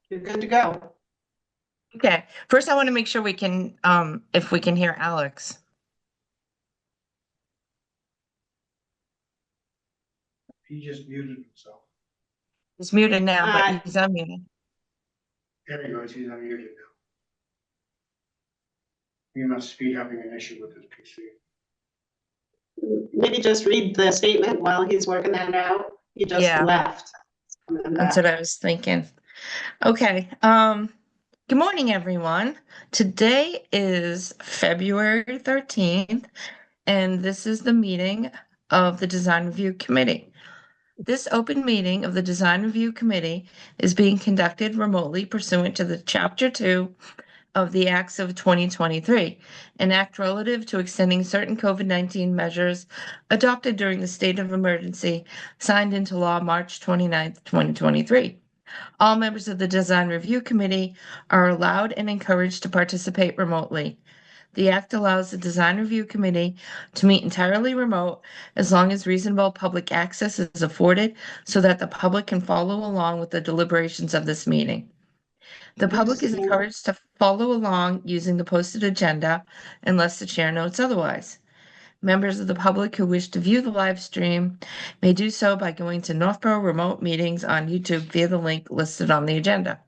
You're good to go. Okay, first I want to make sure we can, if we can hear Alex. He just muted himself. He's muted now, but Uh, he's unmuted. There he goes, he's unmuted now. He must be having an issue with his PC. Maybe just read the statement while he's working that out. He just Yeah. left. That's what I was thinking. Okay, good morning, everyone. Today is February 13th, and this is the meeting of the Design Review Committee. This open meeting of the Design Review Committee is being conducted remotely pursuant to the Chapter 2 of the Acts of 2023, an act relative to extending certain COVID-19 measures adopted during the state of emergency signed into law March 29th, 2023. All members of the Design Review Committee are allowed and encouraged to participate remotely. The act allows the Design Review Committee to meet entirely remote as long as reasonable public access is afforded so that the public can follow along with the deliberations of this meeting. The public is encouraged to follow along using the posted agenda unless the chair notes otherwise. Members of the public who wish to view the live stream may do so by going to Northborough Remote Meetings on YouTube via the link listed on the agenda.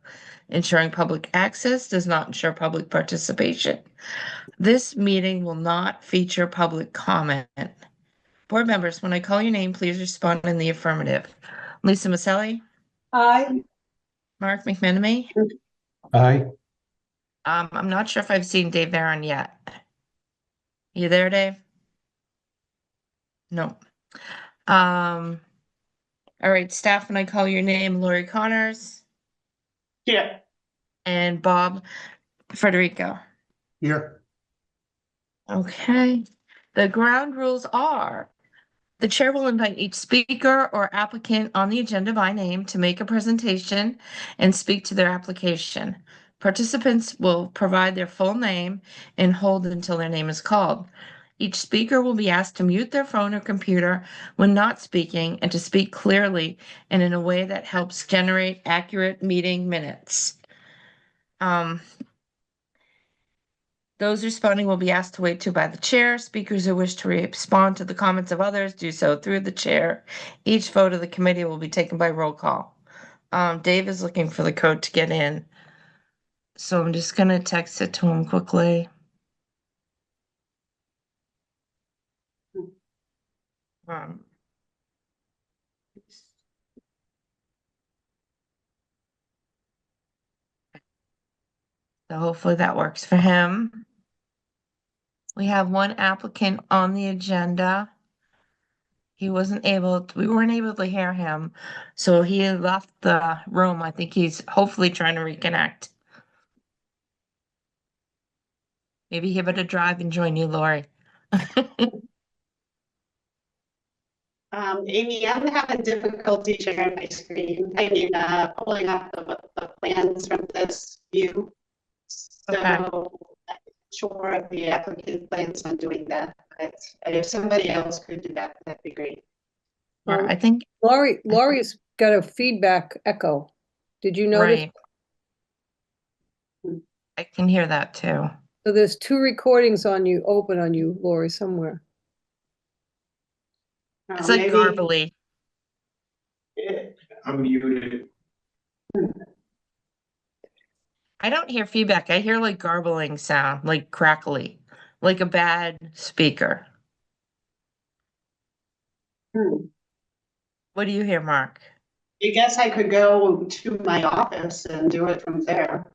Ensuring public access does not ensure public participation. This meeting will not feature public comment. Board members, when I call your name, please respond in the affirmative. Lisa Maselli, Aye. Mark McMenamy. Aye. I'm not sure if I've seen Dave Aaron yet. You there, Dave? No. All right, staff, when I call your name, Lori Connors Yeah. and Bob Federico. Here. Okay. The ground rules are the chair will invite each speaker or applicant on the agenda by name to make a presentation and speak to their application. Participants will provide their full name and hold until their name is called. Each speaker will be asked to mute their phone or computer when not speaking and to speak clearly and in a way that helps generate accurate meeting minutes. Those responding will be asked to wait to by the chair. Speakers who wish to respond to the comments of others do so through the chair. Each vote of the committee will be taken by roll call. Dave is looking for the code to get in. So I'm just gonna text it to him quickly. Um, so hopefully that works for him. We have one applicant on the agenda. We weren't able to hear him, so he left the room. I think he's hopefully trying to reconnect. Maybe he better drive and join you, Lori. Amy, I'm having difficulty sharing my screen. I mean, pulling up the plans from this view. So Okay. I'm not sure if the applicant plans on doing that, but if somebody else could do that, that'd be great. I think Lori's got a feedback echo. Did you notice? right. I can hear that too. So there's two recordings open on you, Lori, somewhere. It's like Maybe garbly. I'm muted. I don't hear feedback. I hear like garbling sound, like crackly, like a bad speaker. What do you hear, Mark? I guess I could go to my office and do it from there.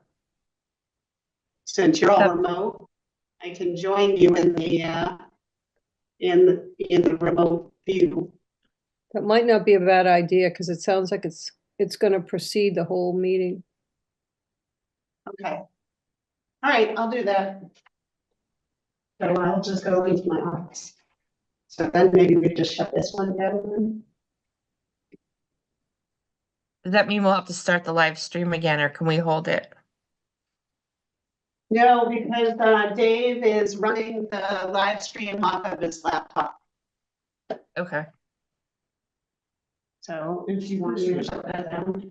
Since you're all remote, I can join you in the remote view. That might not be a bad idea because it sounds like it's going to precede the whole meeting. Okay. All right, I'll do that. So I'll just go into my office. So then maybe we just shut this one down. Does that mean we'll have to start the live stream again, or can we hold it? No, because Dave is running the live stream off of his laptop. Okay. So if you want to shut that down.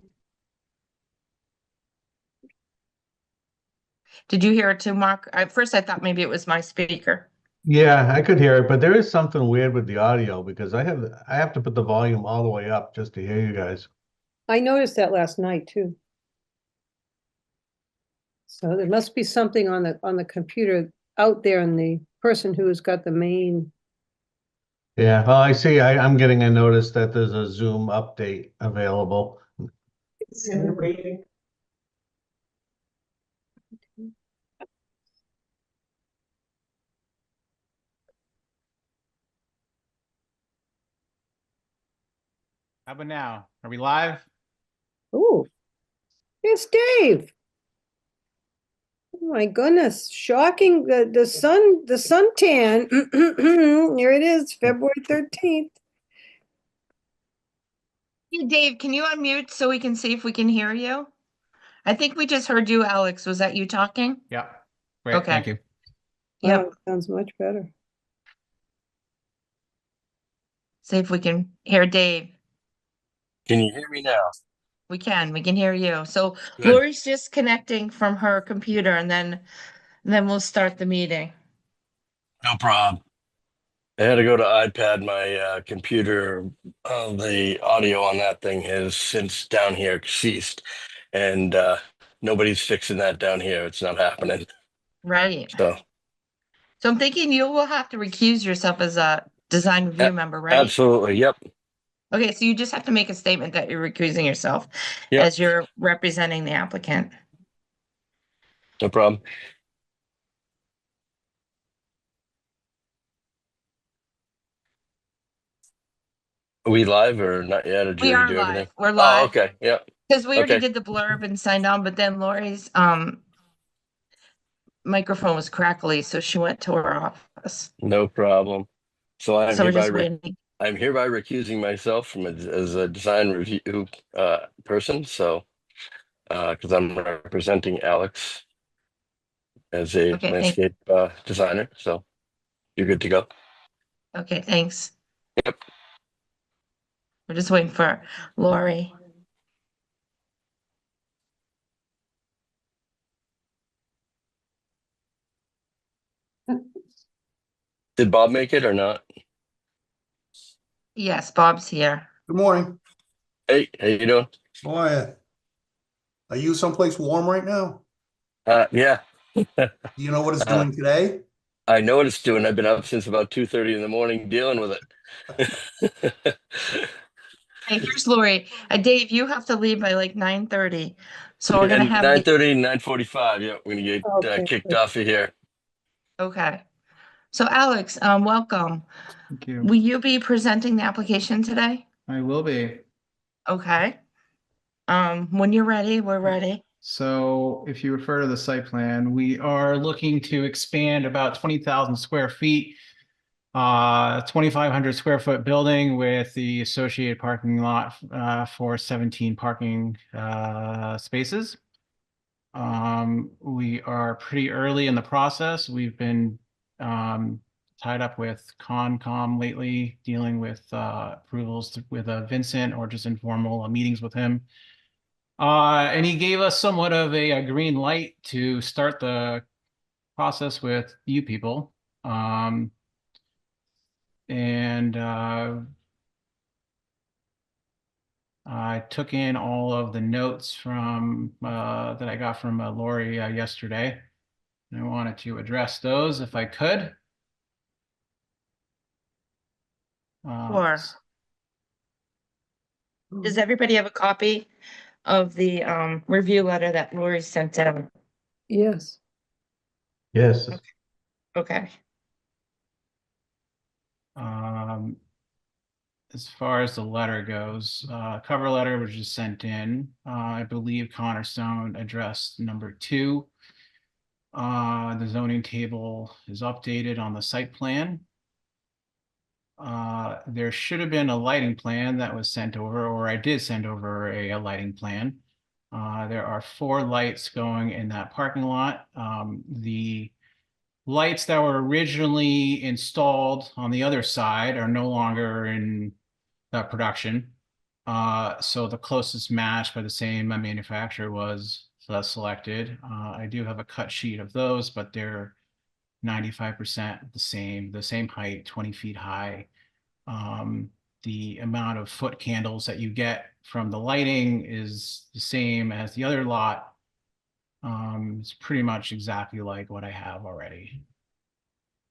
Did you hear it too, Mark? At first I thought maybe it was my speaker. Yeah, I could hear it, but there is something weird with the audio because I have to put the volume all the way up just to hear you guys. I noticed that last night too. So there must be something on the computer out there and the person who has got the main. Yeah, well, I see. I'm getting a notice that there's a Zoom update available. It's in the waiting. How about now? Are we live? Oh, it's Dave. Oh my goodness, shocking, the suntan. Here it is, February 13th. Hey, Dave, can you unmute so we can see if we can hear you? I think we just heard you, Alex. Was that you talking? Yeah. Great, thank Okay. you. Yep. Wow, sounds much better. See if we can hear Dave. Can you hear me now? We can hear you. So Good. Lori's just connecting from her computer and then we'll start the meeting. No problem. I had to go to iPad. My computer, the audio on that thing has since down here ceased, and nobody's fixing that down here. It's not happening. Right. So So I'm thinking you will have to recuse yourself as a design review member, right? absolutely, yep, Okay, so you just have to make a statement that you're recusing yourself Yep. as you're representing the applicant. no problem. Are we live or not yet? Or did We you are do live. everything? We're Oh, live. okay, yep. Because we already Okay. did the blurb and signed on, but then Lori's microphone was crackly, so she went to her office. No problem. So So we're just waiting. I'm hereby recusing myself from as a design review person. So because I'm representing Alex as a Okay, landscape designer. So you're good to go. Okay, thanks. Yep. We're just waiting for Lori. Did Bob make it or not? Yes, Bob's here. Good morning. Hey, how you doing? How are you someplace warm right now? Yeah, Do you know what it's Uh, doing today? I know what it's doing. I've been up since about 2:30 in the morning dealing with it. Hey, here's Lori. Dave, you have to leave by like 9:30. So we're gonna And have 9:30, 9:45. Yeah, we're gonna get Okay, kicked good. off of here. Okay. So Alex, welcome. Thank you. Will you be presenting the application today? I will be. Okay. When you're ready, we're ready. So if you refer to the site plan, we are looking to expand about 20,000 square feet. 2,500 square foot building with the associated parking lot for 17 parking spaces. We are pretty early in the process. We've been tied up with Concom lately, dealing with approvals with Vincent or just informal meetings with him. And he gave us somewhat of a green light to start the process with you people. I took in all of the notes from that I got from Lori yesterday. And I wanted to address those if I could. Sure. Does everybody have a copy of the review letter that Lori sent out? Yes. Yes. Okay. As far as the letter goes, cover letter was just sent in. I believe Cornerstone addressed number 2. The zoning table is updated on the site plan. There should have been a lighting plan that was sent over, or I did send over a lighting plan. There are 4 lights going in that parking lot. The lights that were originally installed on the other side are no longer in production. So the closest match by the same manufacturer was selected. I do have a cut sheet of those, but they're 95% the same height, 20 feet high. The amount of foot candles that you get from the lighting is the same as the other lot. It's pretty much exactly like what I have already.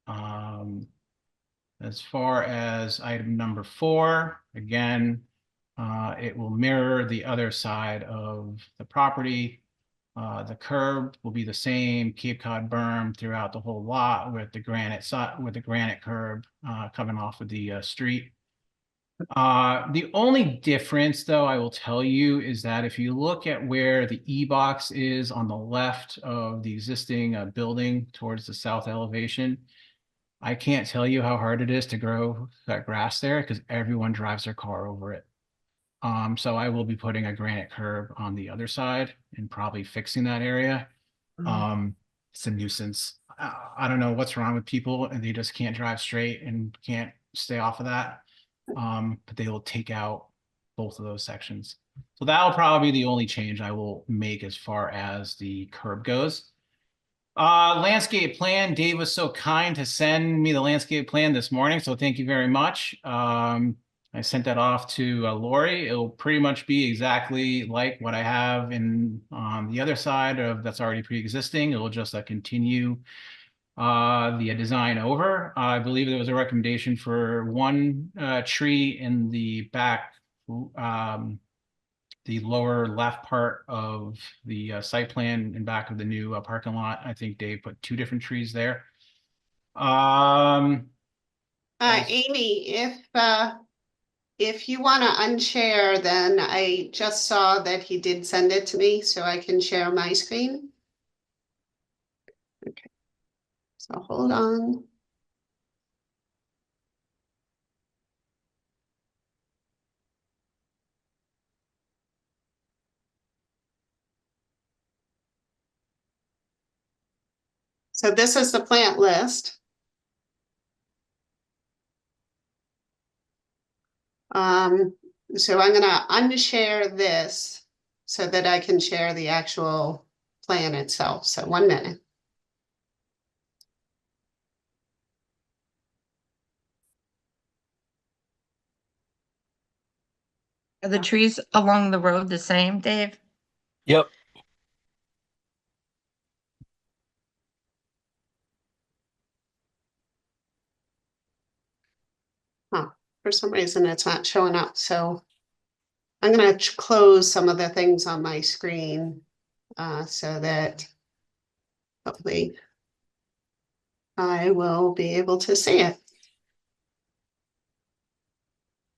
As far as item number 4, again, it will mirror the other side of the property. The curb will be the same Cape Cod berm throughout the whole lot with the granite curb coming off of the street. The only difference, though, I will tell you, is that if you look at where the E-box is on the left of the existing building towards the south elevation, I can't tell you how hard it is to grow that grass there because everyone drives their car over it. So I will be putting a granite curb on the other side and probably fixing that area. It's a nuisance. I don't know what's wrong with people and they just can't drive straight and can't stay off of that. But they will take out both of those sections. So that will probably be the only change I will make as far as the curb goes. Landscape plan, Dave was so kind to send me the landscape plan this morning, so thank you very much. I sent that off to Lori. It'll pretty much be exactly like what I have in on the other side of that's already pre-existing. It'll just continue the design over. I believe there was a recommendation for one tree in the back, the lower left part of the site plan in back of the new parking lot. I think Dave put 2 different trees there. Amy, if you want to unshare, then I just saw that he did send it to me, so I can share my screen. Okay, so hold on. So this is the plant list. So I'm gonna unshare this so that I can share the actual plan itself. So 1 minute. Are the trees along the road the same, Dave? Yep. For some reason, it's not showing up, so I'm gonna close some of the things on my screen so that hopefully I will be able to see it.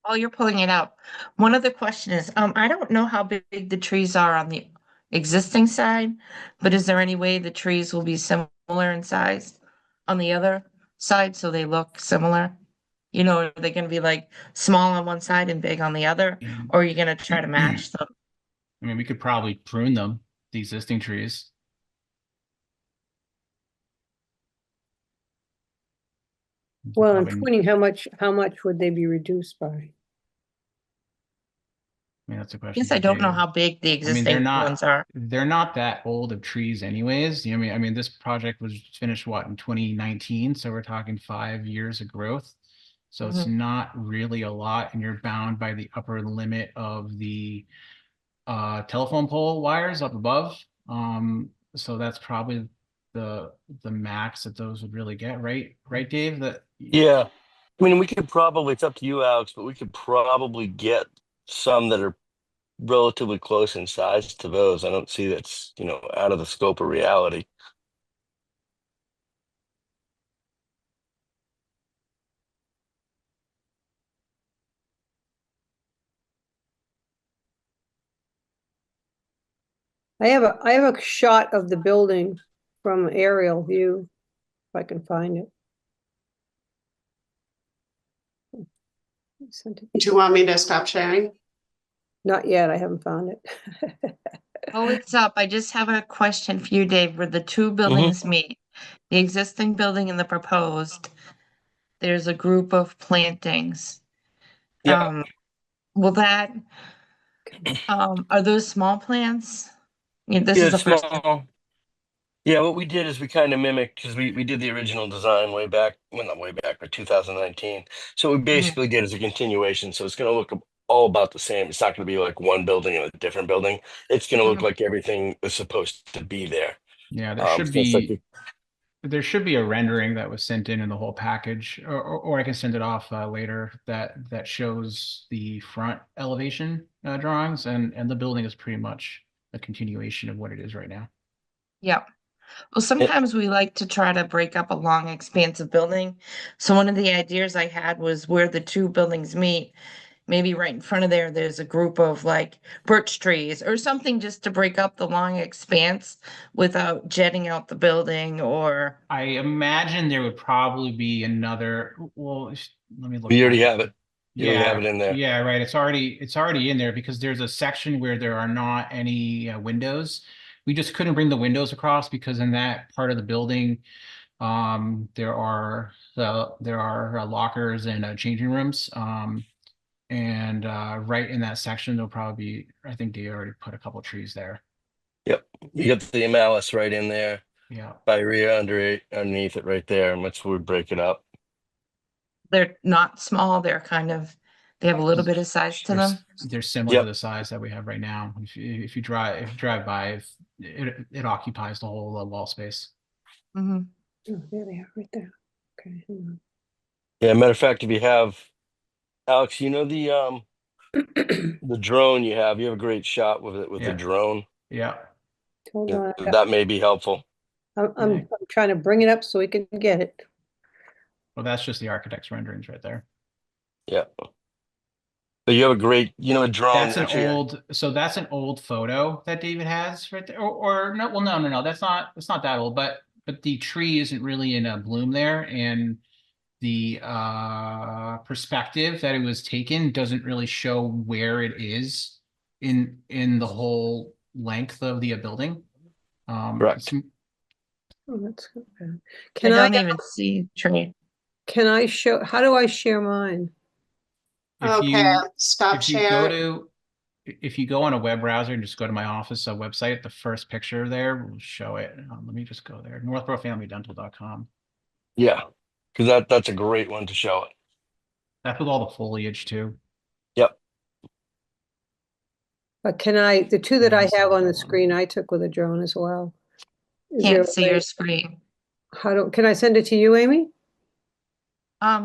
While you're pulling it out, one other question is, I don't know how big the trees are on the existing side, but is there any way the trees will be similar in size on the other side so they look similar? You know, are they gonna be like small on one side and big on the other, or are you gonna try to match them? I mean, we could probably prune them, the existing trees. Well, and Probably- pruning, how much would they be reduced by? I mean, that's a I question. guess for I don't know Dave. how big the I mean, existing ones are. they're not that old of trees anyways. You know, I mean, this project was finished in 2019, so we're talking 5 years of growth. So it's not really a lot, and you're bound by the upper limit of the telephone pole wires up above. So that's probably the max that those would really get, right? Right, Dave? Yeah. I mean, we could probably, it's up to you, Alex, but we could probably get some that are relatively close in size to those. I don't see that's, out of the scope of reality. I have a shot of the building from aerial view, if I can find it. Sent it. Do you want me to stop sharing? Not yet, I haven't found it. Oh, it's up. I just have a question for you, Dave, where the 2 buildings meet, the existing building and the proposed. There's a group of plantings. Yeah. Will that, are those small plants? Yeah, this Yeah, is the it's first. small. Yeah, what we did is we kind of mimicked because we did the original design way back, well, not way back, but 2019. So what we basically did is a continuation. So it's going to look all about the same. It's not going to be like one building and a different building. It's going to look Mhm. like everything was supposed to be there. Yeah, So it's like there should be a rendering that was sent in the whole package, or I can send it off later that shows the front elevation drawings, and the building is pretty much a continuation of what it is right now. Yep. Well, sometimes we like to try to break up a long, expansive building. So one of the ideas I had was where the two buildings meet, maybe right in front of there, there's a group of like birch trees or something just to break up the long expanse without jetting out the building or, I imagine there would probably be another. Well, let me look. we already back. have it. You already have it in there. Yeah, right. It's already in there because there's a section where there are not any windows. We just couldn't bring the windows across because in that part of the building, there are lockers and changing rooms. And right in that section, there'll probably be. I think they already put a couple trees there. Yep. You got the malice right in there. Yeah. Spirea underneath it right there. And that's where we break it up. they're not small, they're kind of, they have a little bit of size to them. They're similar Yep. to the size that we have right now. If you drive by, it occupies the whole wall space. Mhm. Oh, there they are, right there. Okay, hang Yeah, matter of fact, if you have Alex, you know on. the drone you have a great shot with it with the Yeah. drone. Yeah. Hold Yeah, on, that may be helpful. I'm trying to bring it up so we can get it. Well, that's just the architect's renderings right there. Yeah. But you have a great, a drone. That's actually, that's an old photo that David has right there. Or no, well, no. That's not that old, but the tree isn't really in a bloom there. And the perspective that it was taken doesn't really show where it is in the whole length of the building. Correct. Oh, that's good. I Can don't even see tree. can I show, how do I share mine? Okay, stop if you go share. if you go on a web browser and just go to my office website, the first picture there will show it. Let me just go there, northboroughfamilydental.com. Yeah, because that's a great one to show it. That's with all the foliage too. Yep. But the two that I have on the screen, I took with a drone as well. Is there Can't a see way- your screen. can I send it to you, Amy?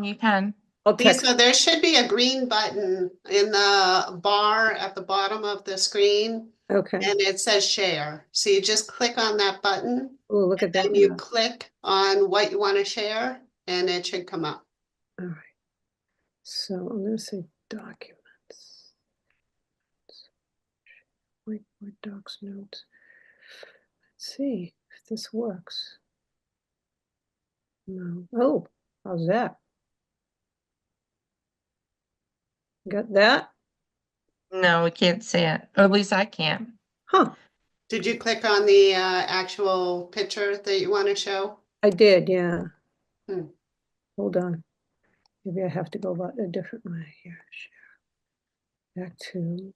You can. I'll text. Lisa, there should be a green button in the bar at the bottom of the screen, Okay. and it says share. So you just click on that button, Oh, look at that. and you now. click on what you want to share, and it should come up. All right. So I'm going to say documents. Whiteboard docs notes. Let's see if this works. No. Oh, how's that? Got that? No, we can't see it. Or at least I can't. Huh. Did you click on the actual picture that you want to show? I did, yeah. Hmm. Hold on. Maybe I have to go about a different way here. Share. Back to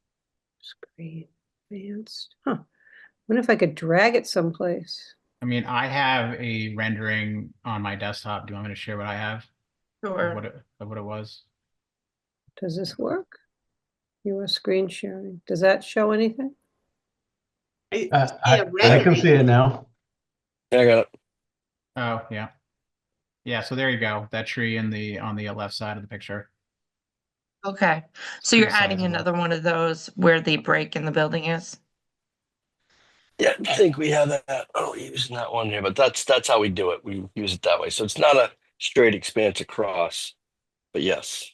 screen. Advanced. Huh. Wonder if I could drag it someplace. I mean, I have a rendering on my desktop. Do you want me to share what I have? Sure. Of what it was? Does this work? Your screen sharing. Does that show anything? I see I a can rendering. see it now. Yeah, I got it. Oh, yeah. Yeah, so there you go. That tree on the left side of the picture. Okay. So you're Pretty adding sizable. another one of those where the break in the building is? Yeah, I think we have that. Oh, using that one here, but that's how we do it. We use it that way. So it's not a straight expanse across, but yes.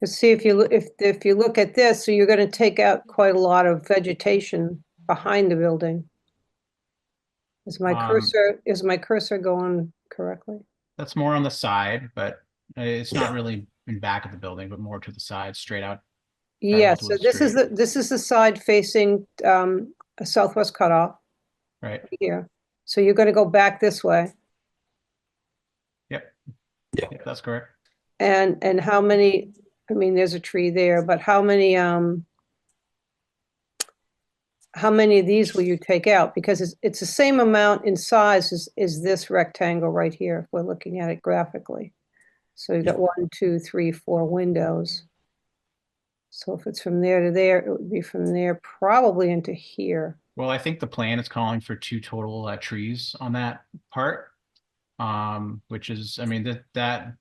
Let's see if you look if you look at this, so you're going to take out quite a lot of vegetation behind the building. Is my cursor going correctly? That's more on the side, but it's not really in back of the building, but more to the side, straight out. Yeah, to so the this is street. this is the side facing a southwest cutoff Right. here. So you're going to go back this way. Yep. Yeah. Yep, that's correct. And how many I mean, there's a tree there, but how many of these will you take out? Because it's the same amount in size as this rectangle right here, if we're looking at it graphically. So you've got 1, 2, 3, 4 windows. So if it's from there to there, it would be from there probably into here. Well, I think the plan is calling for 2 total trees on that part. Which is, I mean, that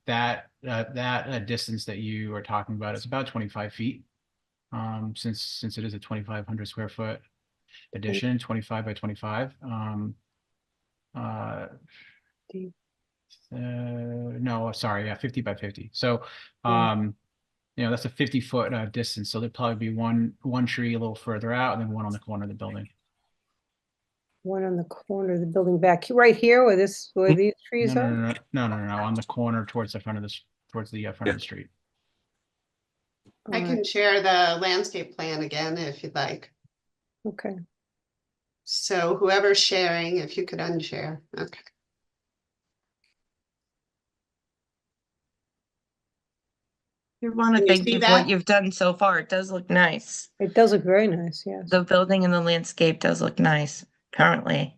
distance that you are talking about is about 25 feet. Since it is a 2,500 square foot addition, 25 by 25. Deep. No, sorry, yeah, 50 by 50. So, you know, that's a 50-foot distance. So there'd probably be one tree a little further out, and then one on the corner of the building. One on the corner of the building back right here where these trees No, are? no, on the corner towards the front of this, towards the front of the street. I can share the landscape plan again if you'd like. Okay. So whoever's sharing, if you could unshare. Okay. We want to Can you thank see you for what that? you've done so far. It does look nice. It does look very nice, yes. The building and the landscape does look nice currently.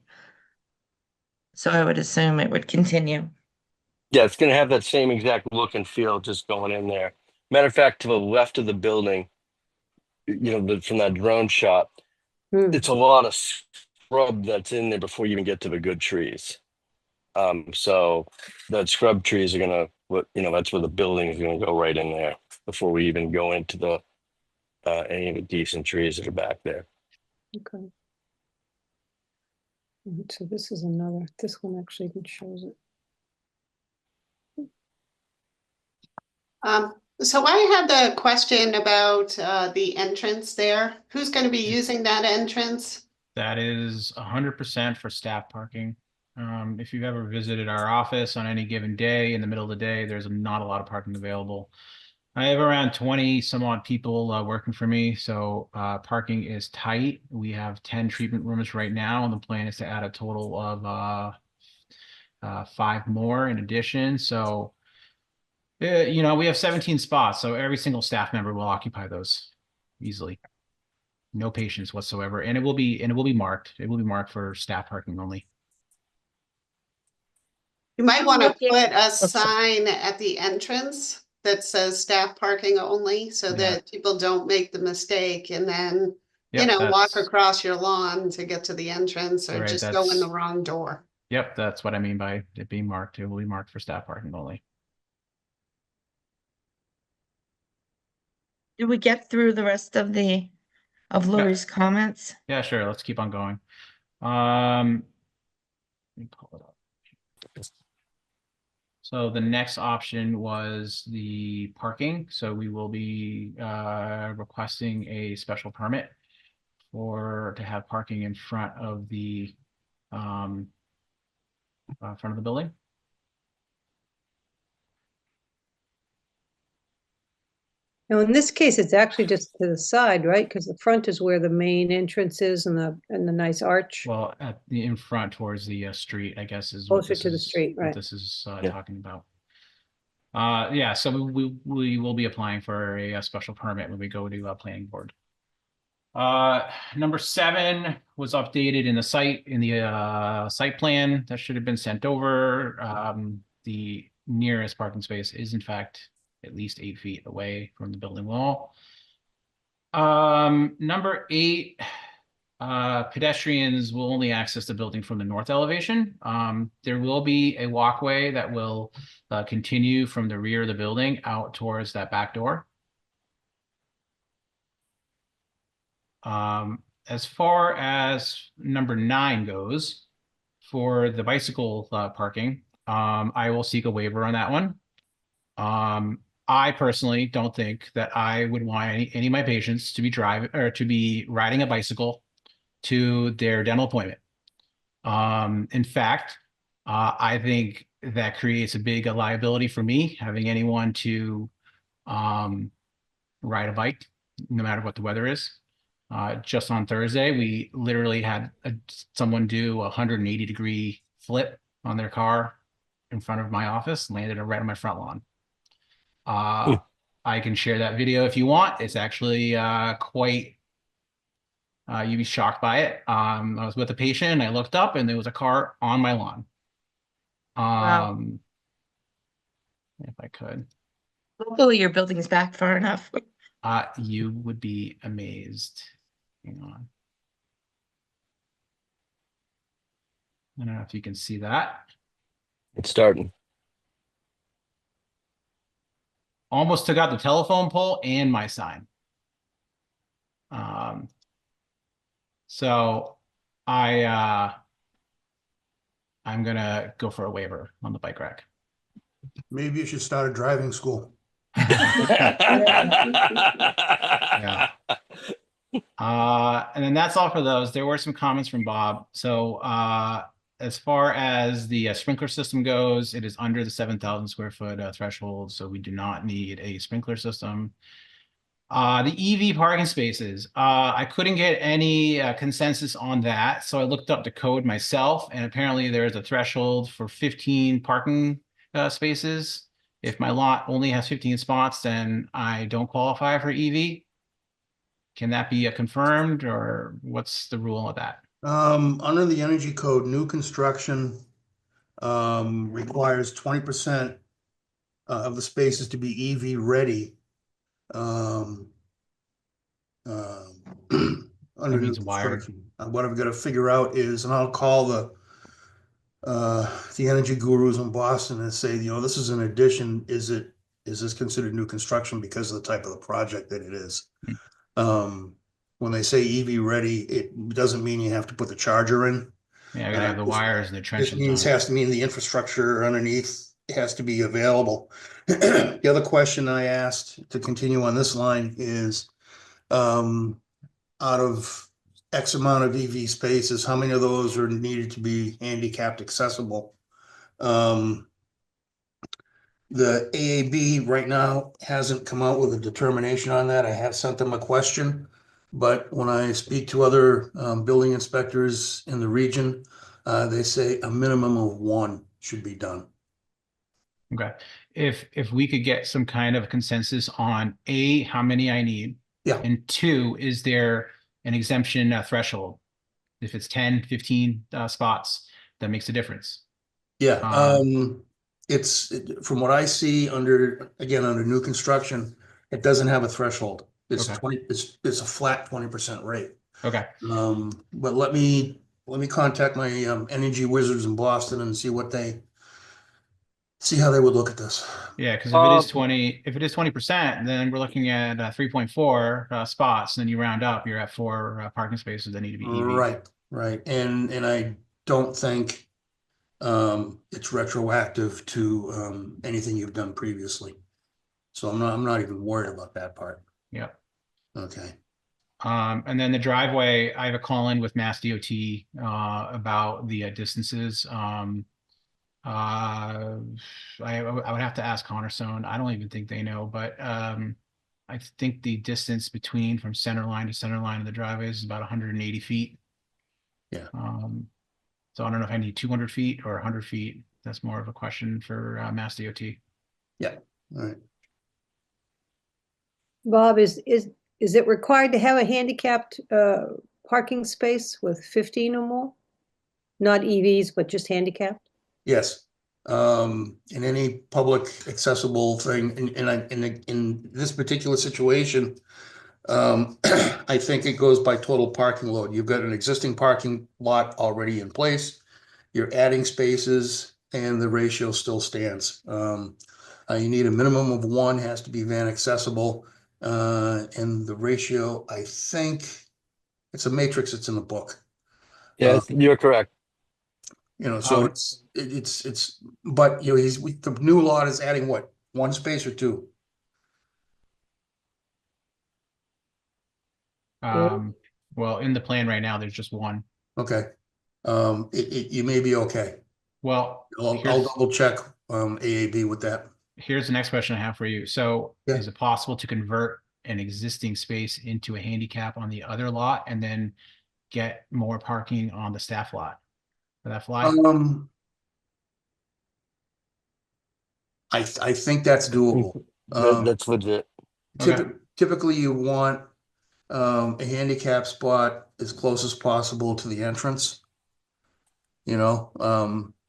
So I would assume it would continue. Yeah, it's gonna have that same exact look and feel just going in there. Matter of fact, to the left of the building, you know, from that drone shot, it's a lot of scrub that's in there before you even get to the good trees. So that scrub trees are gonna, you know, that's where the building is gonna go right in there before we even go into the any of the decent trees that are back there. Okay. So this is this one actually even shows it. So I had the question about the entrance there. Who's going to be using that entrance? That is 100% for staff parking. If you've ever visited our office on any given day, in the middle of the day, there's not a lot of parking available. I have around 20 some odd people working for me, so parking is tight. We have 10 treatment rooms right now, and the plan is to add a total of 5 more in addition. So, you know, we have 17 spots, so every single staff member will occupy those easily. No patients whatsoever, and it will be marked. It will be marked for staff parking only. You might want to looking- put a sign at the entrance that says staff parking only so Yeah. that people don't make the mistake and then, Yep, you know, walk that's- across your lawn to get to the entrance or Right, just go in that's- the wrong door. Yep, that's what I mean by it being marked. It will be marked for staff parking only. Did we get through the rest of Lori's comments? Yeah, sure. Let's keep on going. Let me pull it up. So the next option was the parking. So we will be requesting a special permit to have parking in front of the building. Now, in this case, it's actually just to the side, right? Because the front is where the main entrance is and the nice arch. Well, in front towards the street, I guess is what Closer this to the is- street, what right. this is Yeah. talking about. Yeah, so we will be applying for a special permit when we go to planning board. Number 7 was updated in the site plan that should have been sent over. The nearest parking space is in fact at least 8 feet away from the building wall. Number 8, pedestrians will only access the building from the north elevation. There will be a walkway that will continue from the rear of the building out towards that back door. As far as number 9 goes, for the bicycle parking, I will seek a waiver on that one. I personally don't think that I would want any of my patients to be riding a bicycle to their dental appointment. In fact, I think that creates a big liability for me, having anyone to ride a bike, no matter what the weather is. Just on Thursday, we literally had someone do a 180-degree flip on their car in front of my office, landed right on my front lawn. I can share that video if you want. It's actually quite, you'd be shocked by it. I was with a patient and I looked up and there was a car on my lawn. Wow. If I could, Hopefully your building's back far enough. you would be amazed. Hang on. I don't know if you can see that. It's starting. Almost took out the telephone pole and my sign. So I'm gonna go for a waiver on the bike rack. Maybe you should start a driving school. Yeah. And then that's all for those. There were some comments from Bob. So as far as the sprinkler system goes, it is under the 7,000 square foot threshold, so we do not need a sprinkler system. The EV parking spaces, I couldn't get any consensus on that, so I looked up the code myself, and apparently there's a threshold for 15 parking spaces. If my lot only has 15 spots, then I don't qualify for EV. Can that be confirmed, or what's the rule of that? Under the energy code, new construction requires 20% of the spaces to be EV ready. Under new means wired. construction. What I've got to figure out is, and I'll call the energy gurus in Boston and say, this is an addition. Is this considered new construction because of the type of the project that it is? When they say EV ready, it doesn't mean you have to put the charger in. Yeah, I gotta have the wires and the trenches. This has to mean the infrastructure underneath has to be available. The other question I asked to continue on this line is, out of X amount of EV spaces, how many of those are needed to be handicapped accessible? The AAB right now hasn't come out with a determination on that. I have sent them a question, but when I speak to other building inspectors in the region, they say a minimum of 1 should be done. Okay, if we could get some kind of consensus on A, how many I need, Yeah. and 2, is there an exemption threshold? If it's 10, 15 spots, that makes a difference. Yeah, it's from what I see under new construction, it doesn't have a threshold. It's Okay. 20. It's a flat 20% rate. Okay, But let me contact my energy wizards in Boston and see how they would look at this. yeah, because if it is 20%, then we're looking at 3.4 spots, and then you round up, you're at 4 parking spaces that need to be EV. Right, and I don't think it's retroactive to anything you've done previously. So I'm not even worried about that part. Yep. Okay. And then the driveway, I have a call in with Mass DOT about the distances. I would have to ask Cornerstone. I don't even think they know, but I think the distance from center line to center line of the driveway is about 180 feet. Yeah. So I don't know if I need 200 feet or 100 feet. That's more of a question for Mass DOT. Yeah. All right. Bob, is it required to have a handicapped parking space with 15 or more? Not EVs, but just handicapped? Yes. In any public accessible thing, in this particular situation, I think it goes by total parking load. You've got an existing parking lot already in place. You're adding spaces and the ratio still stands. You need a minimum of 1, has to be van accessible. And the ratio, I think it's a matrix, it's in the book. Yeah, you're correct. So it's but the new lot is adding what, 1 space or 2? Well, in the plan right now, there's just 1. Okay. You may be okay. Well, I'll double check AAB with that. Here's the next question I have for you. So Yeah. is it possible to convert an existing space into a handicap on the other lot and then get more parking on the staff lot? For that fly? I think that's doable. That's legit. Okay. Typically you want a handicap spot as close as possible to the entrance. You know,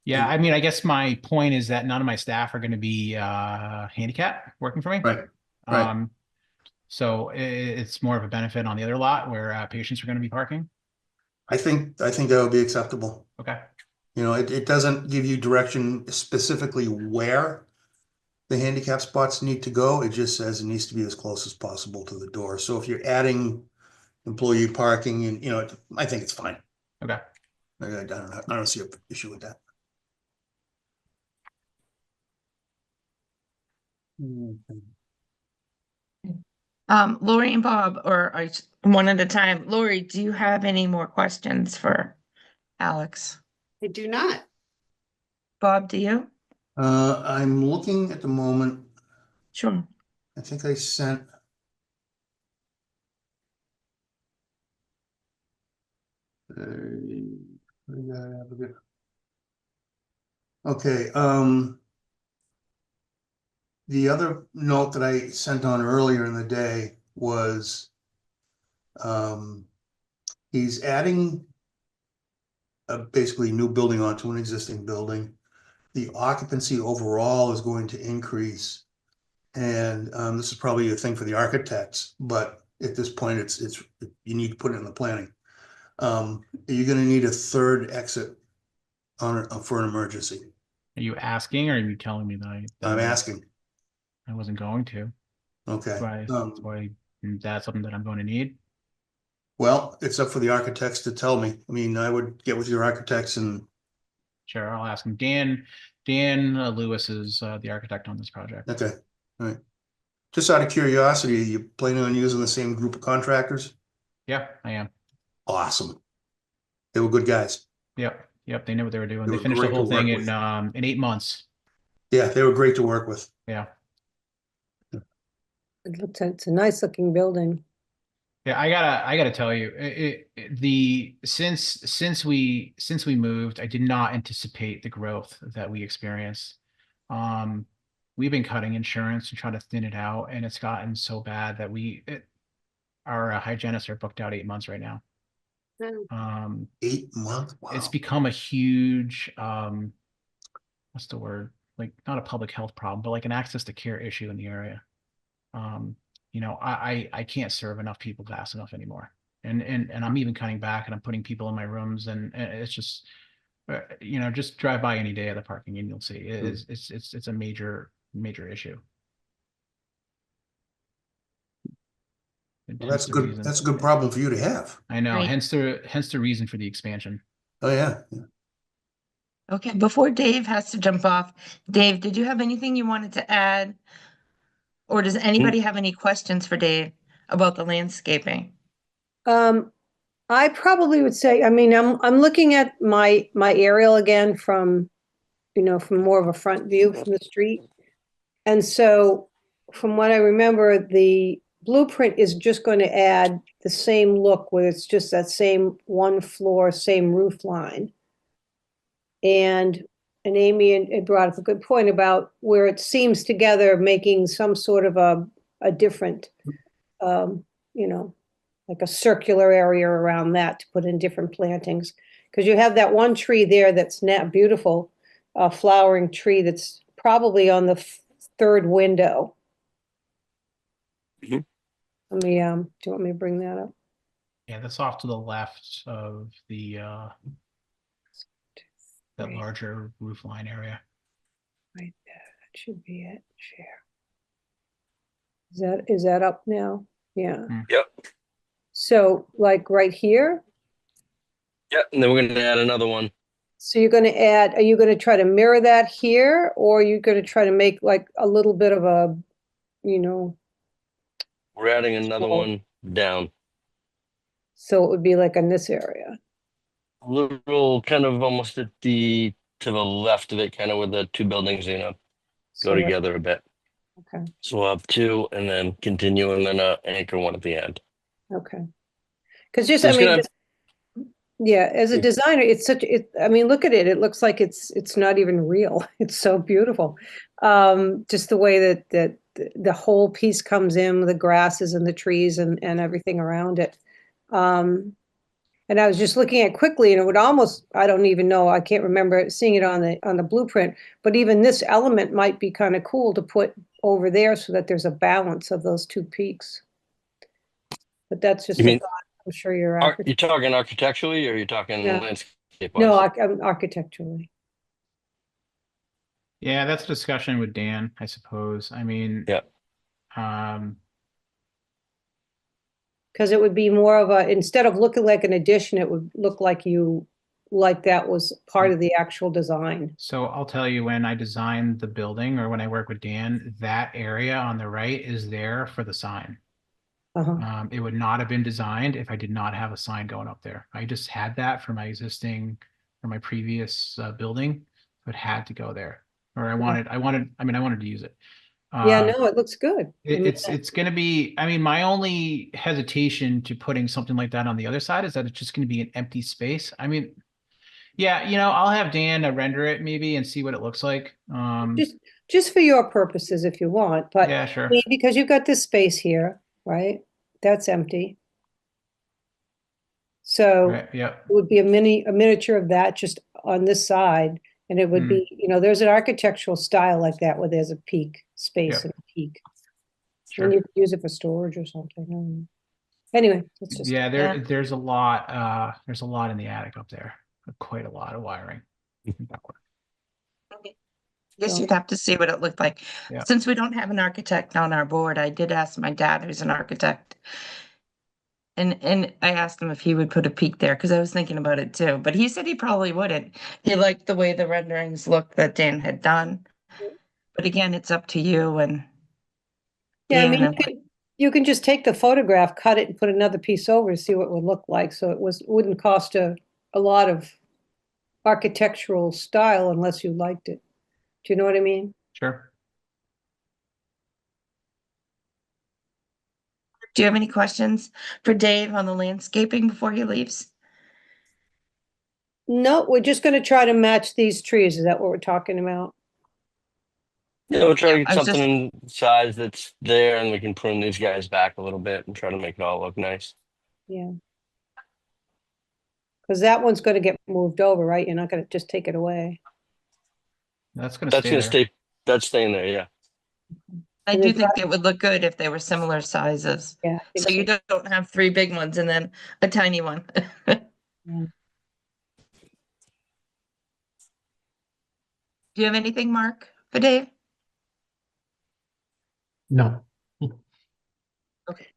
Yeah, and- I mean, I guess my point is that none of my staff are going to be handicapped working for me. right, right. So it's more of a benefit on the other lot where patients are going to be parking. I think that would be acceptable. Okay. You know, it doesn't give you direction specifically where the handicap spots need to go. It just says it needs to be as close as possible to the door. So if you're adding employee parking and, you know, I think it's fine. Okay. I don't see an issue with that. Lori and Bob, or one at a time. Lori, do you have any more questions for Alex? I do not. Bob, do you? I'm looking at the moment. Sure. I think I sent. Okay, the other note that I sent on earlier in the day was he's adding a basically new building onto an existing building. The occupancy overall is going to increase. And this is probably a thing for the architects, but at this point, it's you need to put it in the planning. You're gonna need a third exit for an emergency. Are you asking or are you telling me that I'm asking. I wasn't going to? Okay. That's something that I'm going to need. Well, it's up for the architects to tell me. I mean, I would get with your architects and. Sure, I'll ask him. Dan Lewis is the architect on this project. Okay, all right. Just out of curiosity, you planning on using the same group of contractors? Yeah, I am. Awesome. They were good guys. Yep, they knew what they were doing. They They were finished the great whole to work thing with. in 8 months. Yeah, they were great to work with. Yeah. It's a nice looking building. Yeah, I gotta tell you, since we moved, I did not anticipate the growth that we experienced. We've been cutting insurance and trying to thin it out, and it's gotten so bad that our hygienists are booked out 8 months right now. 8 months? Wow. It's become a huge, what's the word? Like not a public health problem, but like an access to care issue in the area. You know, I can't serve enough people fast enough anymore. And I'm even cutting back and I'm putting people in my rooms and it's just, you know, just drive by any day of the parking and you'll see it's a major issue. Well, that's good. That's a good problem for you to have. I know, Right. hence the reason for the expansion. Oh, yeah. Okay, before Dave has to jump off, Dave, did you have anything you wanted to add? Or does anybody have any questions for Dave about the landscaping? I probably would say, I mean, I'm looking at my aerial again from, you know, from more of a front view from the street. And so from what I remember, the blueprint is just going to add the same look where it's just that same one floor, same roof line. And Amy had brought up a good point about where it seems together, making some sort of a different, you know, like a circular area around that to put in different plantings. Because you have that one tree there that's beautiful, flowering tree that's probably on the third window. Mhm. Let me, do you want me to bring that up? Yeah, that's off to the left of the that Right. larger roof line area. Right there, that should be it, share. Is that up now? Yeah. Yep. So like right here, Yep. And then we're gonna add another one. so you're gonna add, are you gonna try to mirror that here? Or are you gonna try to make like a little bit of a, you know, We're adding another Oh. one down. so it would be like in this area? A little kind of almost to the left of it, kind of where the two buildings, you know, So go what- together a bit. Okay, So we'll have two and then continue and then anchor one at the end. okay. Cause just, So I it's mean, gonna- just- yeah, as a Yeah. designer, it's I mean, look at it. It looks like it's not even real. It's so beautiful. Just the way that the whole piece comes in, the grasses and the trees and everything around it. And I was just looking at quickly, and it would almost, I don't even know, I can't remember seeing it on the blueprint, but even this element might be kind of cool to put over there so that there's a balance of those two peaks. But that's just You a mean, thought. I'm sure you're you talking architecturally or are you talking Yeah. landscape? No, wise? architecturally. Yeah, that's a discussion with Dan, I suppose. I mean, Yeah. Because it would be more of a, instead of looking like an addition, it would look like that was part of the actual design. So I'll tell you, when I designed the building or when I work with Dan, that area on the right is there for the sign. Uh-huh. It would not have been designed if I did not have a sign going up there. I just had that for my previous building, so it had to go there. Or I wanted to use it. Yeah, no, it looks good. I mean, It's going to be, I mean, my only hesitation to putting something like that on the other side is that it's just going to be an empty space. I mean, yeah, I'll have Dan render it maybe and see what it looks like. just for your purposes if you want, but Yeah, sure. I mean, because you've got this space here, right? That's empty. So Right, yeah. it would be a miniature of that just on this side. And it would be, there's an architectural style like that where there's a peak space Yeah. and a peak. Sure. And you could use it for storage or something. I don't know. Anyway, it's just. Yeah, Yeah. there's a lot in the attic up there. Quite a lot of wiring. I guess So- you'd have to see what it looked like. Yeah. Since we don't have an architect on our board, I did ask my dad, who's an architect. And I asked him if he would put a peak there, because I was thinking about it too, but he said he probably wouldn't. He liked the way the renderings looked that Dan had done. But again, it's up to you and Yeah, I Dan mean, and you can just take the photograph, cut it and put another piece over to see what it would look like. So wouldn't cost a lot of architectural style unless you liked it. Do you know what I mean? Sure. do you have any questions for Dave on the landscaping before he leaves? No, we're just gonna try to match these trees. Is that what we're talking about? Yeah, we'll try to get I was just- something in size that's there and we can prune these guys back a little bit and try to make it all look nice. Yeah. Because that one's gonna get moved over, right? You're not gonna just take it away. That's gonna That's stay gonna there. stay, that's staying there, yeah. I And do it's think it would look good if they were similar sizes. Yeah. I think So you don't have 3 big ones and then a tiny one. Yeah. Do you have anything, Mark, for Dave? No.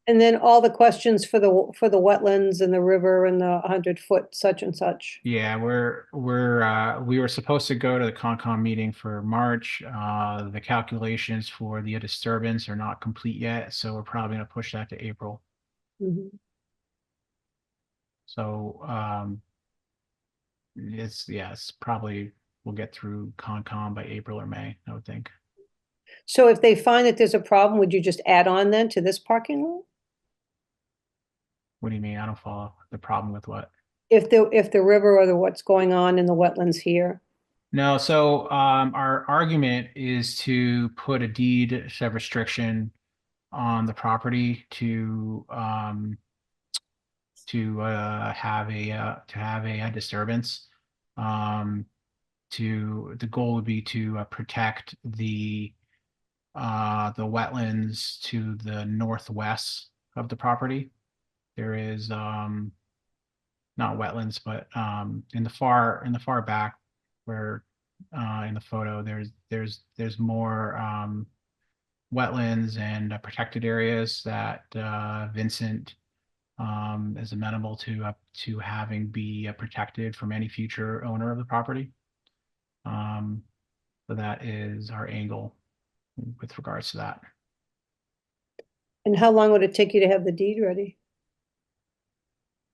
And then all the questions for the wetlands and the river and the 100-foot such and such. Yeah, we were supposed to go to the Concom meeting for March. The calculations for the disturbance are not complete yet, so we're probably gonna push that to April. Mhm. So it's probably we'll get through Concom by April or May, I would think. So if they find that there's a problem, would you just add on then to this parking lot? What do you mean? I don't follow the problem with what? If the river or what's going on in the wetlands here? No, so our argument is to put a deed of restriction on the property to have a disturbance. The goal would be to protect the wetlands to the northwest of the property. There is not wetlands, but in the far back where in the photo there's more wetlands and protected areas that Vincent is amenable to having be protected from any future owner of the property. So that is our angle with regards to that. And how long would it take you to have the deed ready?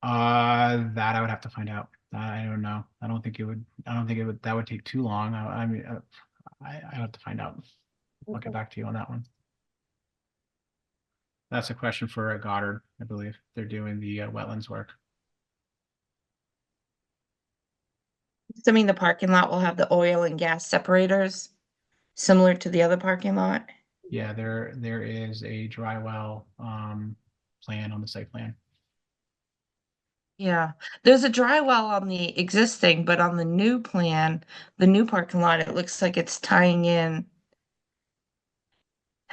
That I would have to find out. I don't know. I don't think it would. That would take too long. I mean, I have to find out. I'll get back to you on that one. That's a question for Goddard, I believe. They're doing the wetlands work. I mean, the parking lot will have the oil and gas separators, similar to the other parking lot. Yeah, there is a dry well plan on the site plan. Yeah, there's a dry well on the existing, but on the new plan, the new parking lot, it looks like it's tying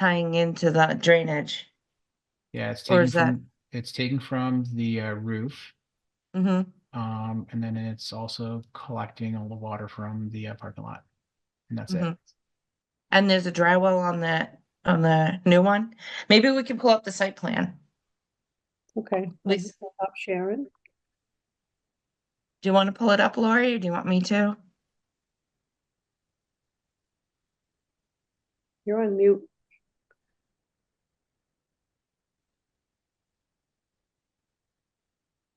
into the drainage. Yeah, it's Or taken is that- from it's taken from the roof, Mm-hmm. and then it's also collecting all the water from the parking lot, and that's Mm-hmm. it. And there's a dry well on the new one. Maybe we can pull up the site plan. Okay, Lisa- I'll stop sharing. Do you want to pull it up, Lori, or do you want me to? You're on mute.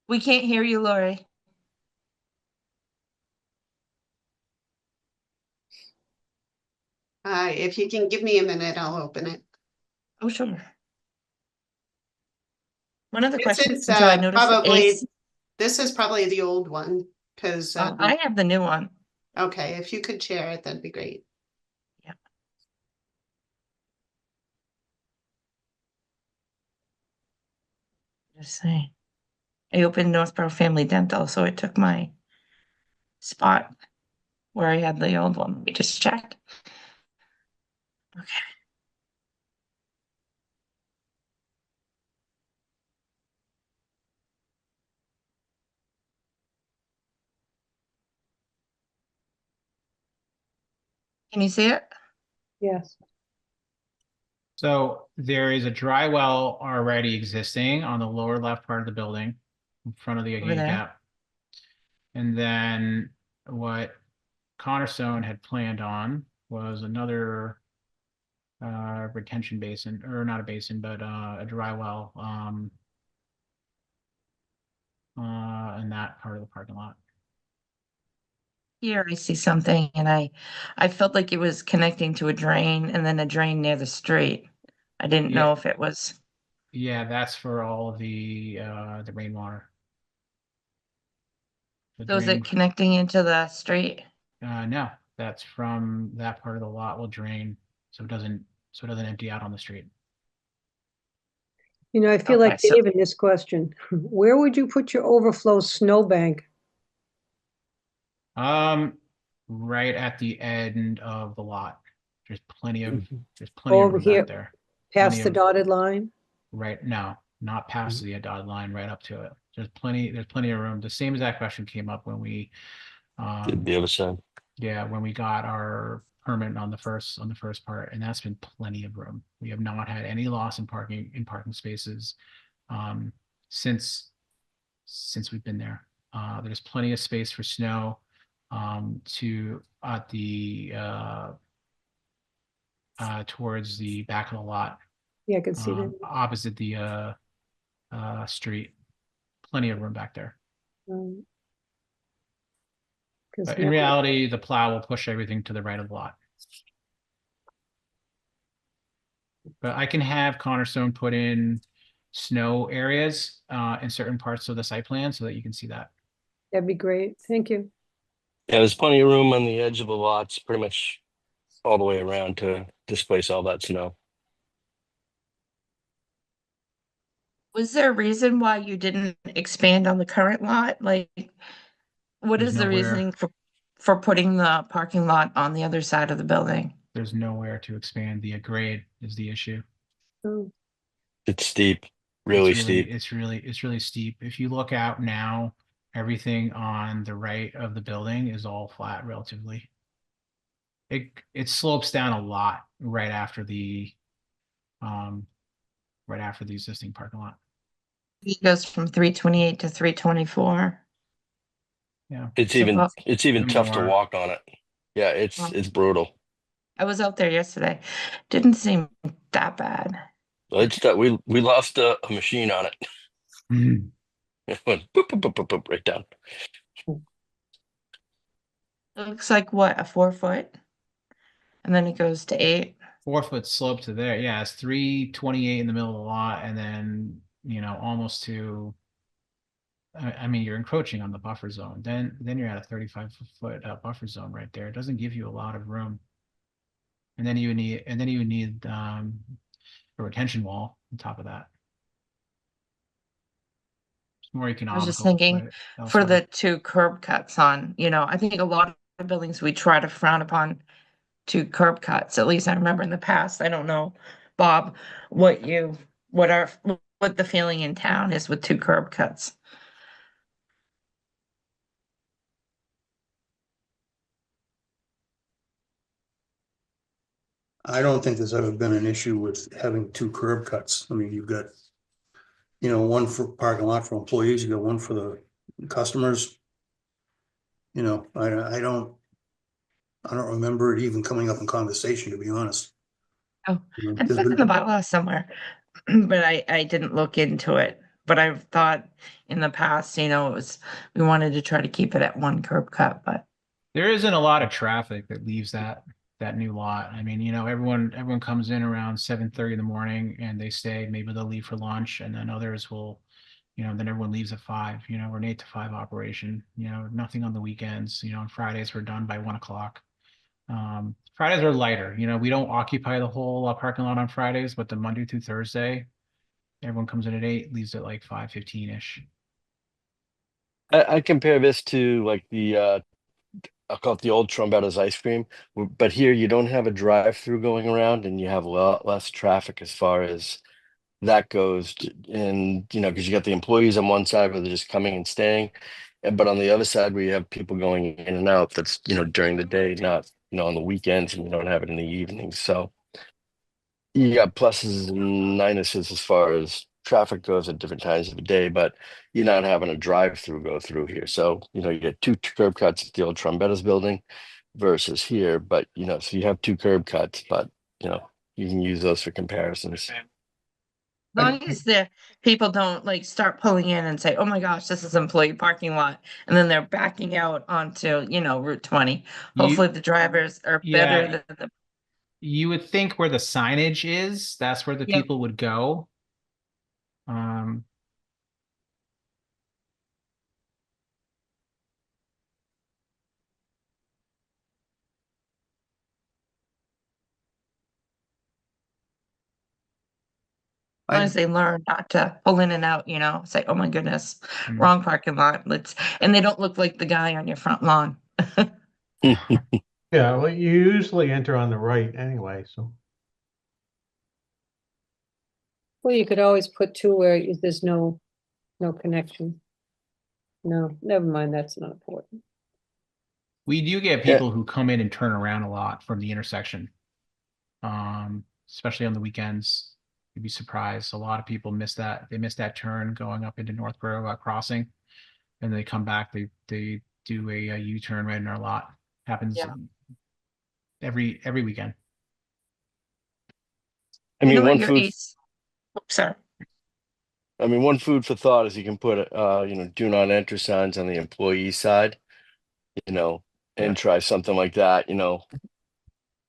We can't hear you, Lori. If you can give me a minute, I'll open it. Oh, sure. One of the This questions is until I noticed the probably, AC. this is probably the old one, because, Oh, I have the new one. okay, if you could share it, that'd be great. Just saying. I opened Northborough Family Dental, so it took my spot where I had the old one. Let me just check. Okay. Can you see it? Yes. So there is a dry well already existing on the lower left part of the building in front of the Over there. gate. And then what Cornerstone had planned on was another retention basin, or not a basin, but a dry well in that part of the parking lot. Here I see something and I felt like it was connecting to a drain and then a drain near the street. I didn't know Yeah. if it was. Yeah, that's for all of the rainwater. The So is it drain, connecting into the street? no, that's from that part of the lot will drain, so it doesn't empty out on the street. You know, I feel Okay, like so- Dave in this question. Where would you put your overflow snowbank? Right at the end of the lot. There's plenty of Mm-hmm. Over room here, back there. Past Plenty the of- dotted line? Right, no, not past Mm-hmm. the dotted line, right up to it. There's plenty of room. The same exact question came up when we Did the other side. yeah, when we got our permit on the first part, and that's been plenty of room. We have not had any loss in parking spaces since we've been there. There's plenty of space for snow to at the towards the back of the lot, Yeah, I can see that. opposite the street. Plenty of room back there. 'Cause But in now- reality, the plow will push everything to the right of the lot. But I can have Cornerstone put in snow areas in certain parts of the site plan so that you can see that. That'd be great. Thank you. Yeah, there's plenty of room on the edge of the lots, pretty much all the way around to displace all that snow. Was there a reason why you didn't expand on the current lot? Like, what There's is the nowhere. reasoning for putting the parking lot on the other side of the building? There's nowhere to expand. The grade is the issue. Oh, It's steep, really steep. It's really steep. If you look out now, everything on the right of the building is all flat relatively. It slopes down a lot right after the existing parking lot. It goes from 328 to 324. Yeah. It's So even about- tough to More. walk on it. Yeah, it's brutal. I was out there yesterday. Didn't seem that bad. It's that we lost a machine on it. Mhm. It went boop, boop, boop, boop, boop, right down. It looks like what, a 4 foot? And then it goes to 8. 4 foot slope to there. Yeah, it's 328 in the middle of the lot, and then almost to. I mean, you're encroaching on the buffer zone. Then you're at a 35 foot buffer zone right there. It doesn't give you a lot of room. And then you need a retention wall on top of that. It's more I was economical. just to thinking put it for elsewhere. the 2 curb cuts on, I think a lot of buildings, we try to frown upon 2 curb cuts. At least I remember in the past. I don't know, Bob, what the feeling in town is with 2 curb cuts. I don't think there's ever been an issue with having 2 curb cuts. I mean, you've got, one for parking lot for employees, you got one for the customers. I don't remember it even coming up in conversation, to be honest. Oh, There's it's in been- the bylaw somewhere, but I didn't look into it. But I've thought in the past, we wanted to try to keep it at 1 curb cut, but There isn't a lot of traffic that leaves that new lot. I mean, everyone comes in around 7:30 in the morning and they stay. Maybe they'll leave for lunch, and then others will, then everyone leaves at 5. We're an 8 to 5 operation. Nothing on the weekends. On Fridays we're done by 1 o'clock. Fridays are lighter. We don't occupy the whole parking lot on Fridays, but the Monday through Thursday, everyone comes in at 8, leaves at like 5:15-ish. I compare this to like I'll call it the old Trombetta's ice cream, but here you don't have a drive-through going around and you have a lot less traffic as far as that goes. And, because you got the employees on one side where they're just coming and staying. But on the other side where you have people going in and out, that's, during the day, not, on the weekends, and you don't have it in the evenings. So you got pluses and minuses as far as traffic goes at different times of the day, but you're not having a drive-through go through here. So, you get 2 curb cuts at the old Trombetta's building versus here, but so you have 2 curb cuts, but you can use those for comparisons. as long as the people don't like start pulling in and say, "Oh my gosh, this is employee parking lot," and then they're backing out onto, Route 20. Hopefully the drivers are better Yeah. than the. You would think where the signage is, that's where the Yep. people would go. As long I, as they learn not to pull in and out, say, "Oh my goodness, Mm. wrong parking lot." And they don't look like the guy on your front lawn. Yeah, well, you usually enter on the right anyway, so. Well, you could always put 2 where there's no connection. No, never mind, that's not important. We do get Yeah. people who come in and turn around a lot from the intersection. Especially on the weekends. You'd be surprised. A lot of people miss that. They miss that turn going up into Northborough crossing, and they come back. They do a U-turn right in our lot. Happens Yeah. every weekend. I mean, What your ace. Oops, sorry. one food for thought is you can put, do not enter signs on the employee side, and try something like that,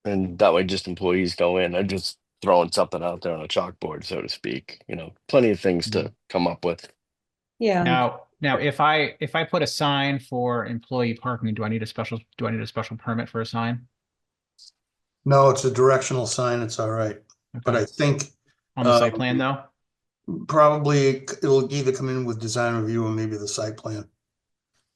and that way just employees go in. I'm just throwing something out there on a chalkboard, so to speak, plenty of things to come up with. Yeah, Now, if I put a sign for employee parking, do I need a special permit for a sign? no, it's a directional sign, it's all right. But I Okay. think On the site plan though? probably it'll either come in with design review or maybe the site plan.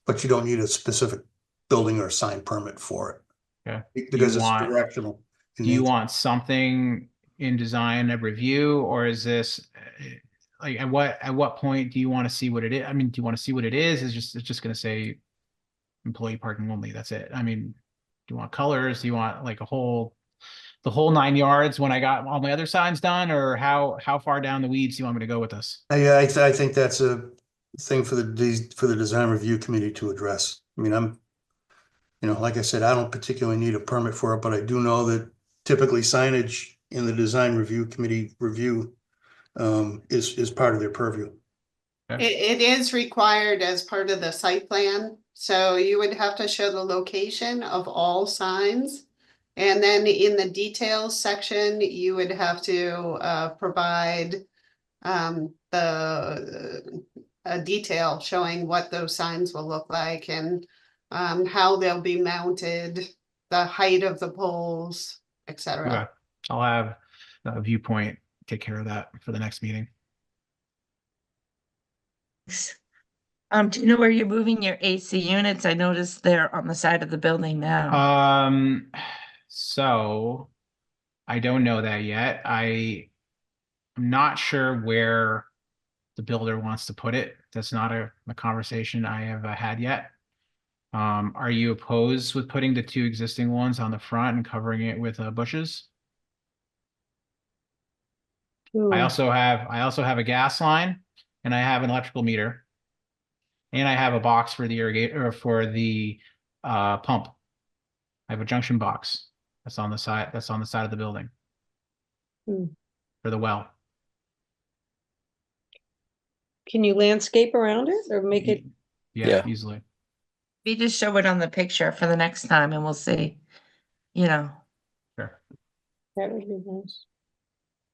But you don't need a specific building or sign permit for it. Okay. Because it's directional. Do you want something in design of review, or is this like at what point do you want to see what it is? I mean, do you want to see what it is? It's just going to say employee parking only. That's it. I mean, do you want colors? Do you want like the whole 9 yards when I got all my other signs done, or how far down the weeds do you want me to go with this? Yeah, I think that's a thing for the design review committee to address. I mean, like I said, I don't particularly need a permit for it, but I do know that typically signage in the design review committee review is part of their purview. It is required as part of the site plan, so you would have to show the location of all signs. And then in the details section, you would have to provide a detail showing what those signs will look like and how they'll be mounted, the height of the poles, etc. Okay. I'll have Viewpoint take care of that for the next meeting. Do you know where you're moving your AC units? I noticed they're on the side of the building now. So I don't know that yet. I'm not sure where the builder wants to put it. That's not a conversation I have had yet. Are you opposed with putting the 2 existing ones on the front and covering it with bushes? I Ooh, also have a gas line, and I have an electrical meter, and I have a box for the irrigator, or for the pump. I have a junction box that's on the side of the building Hmm. for the well. Can you landscape around it or make it? Yeah, Yeah. easily. We just show it on the picture for the next time and we'll see, you know. Sure. That would be nice.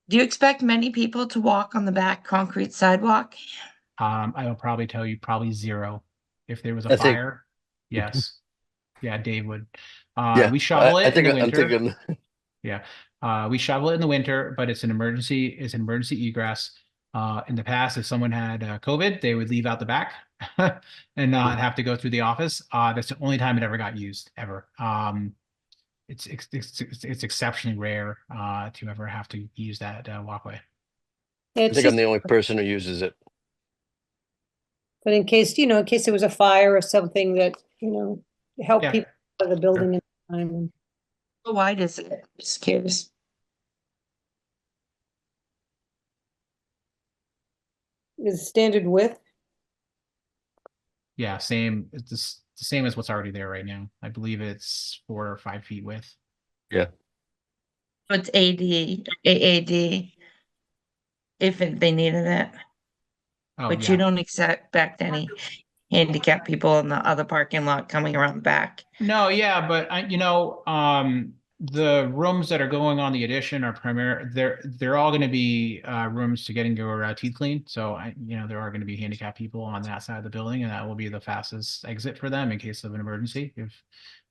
Do you expect many people to walk on the back concrete sidewalk? I will probably tell you probably 0. If there was a I think- fire, yes. Yeah, Dave would. Yeah, We shovel I it in think the I'm winter. thinking. Yeah, we shovel it in the winter, but it's an emergency egress. In the past, if someone had COVID, they would leave out the back and not have to go through the office. That's the only time it ever got used, ever. It's exceptionally rare to ever have to use that walkway. I It's think I'm just, the only person who uses it. but in case, in case there was a fire or something that, help Yeah. people out of the building in time. How wide is it? Just curious. Is standard width? Yeah, same. It's the same as what's already there right now. I believe it's 4 or 5 feet width. So it's AAD, if they needed it, Oh, but yeah. you don't expect any handicapped people in the other parking lot coming around the back. No, yeah, but the rooms that are going on the addition are they're all going to be rooms to getting your teeth cleaned. So there are going to be handicapped people on that side of the building, and that will be the fastest exit for them in case of an emergency, if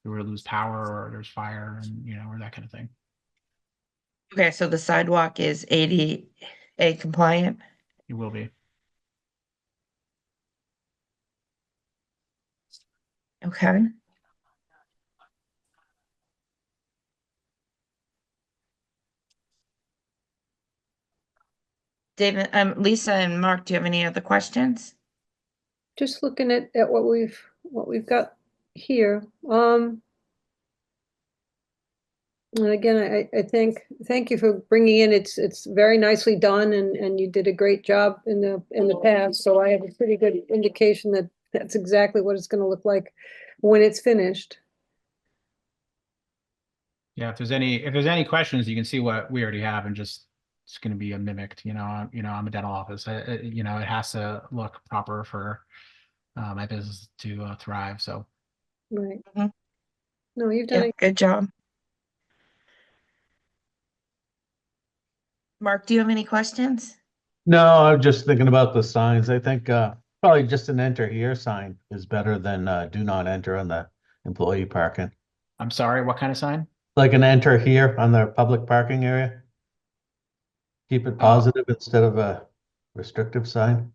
we were to lose power or there's fire, and or that kind of thing. Okay, so the sidewalk is ADA compliant? It will be. Okay. David, Lisa and Mark, do you have any other questions? Just looking at what we've got here. And again, I thank you for bringing in, it's very nicely done, and you did a great job in the past, so I have a pretty good indication that that's exactly what it's gonna look like when it's finished. Yeah, if there's any questions, you can see what we already have, and just it's going to be a mimicked. I'm a dental office. It has to look proper for my business to thrive. So Right. Mhm. No, you've done Yeah, it. good job. Mark, do you have any questions? No, I'm just thinking about the signs. I think probably just an enter here sign is better than do not enter on the employee parking. I'm sorry, what kind of sign? Like an enter here on the public parking area. Keep it positive instead of a restrictive sign.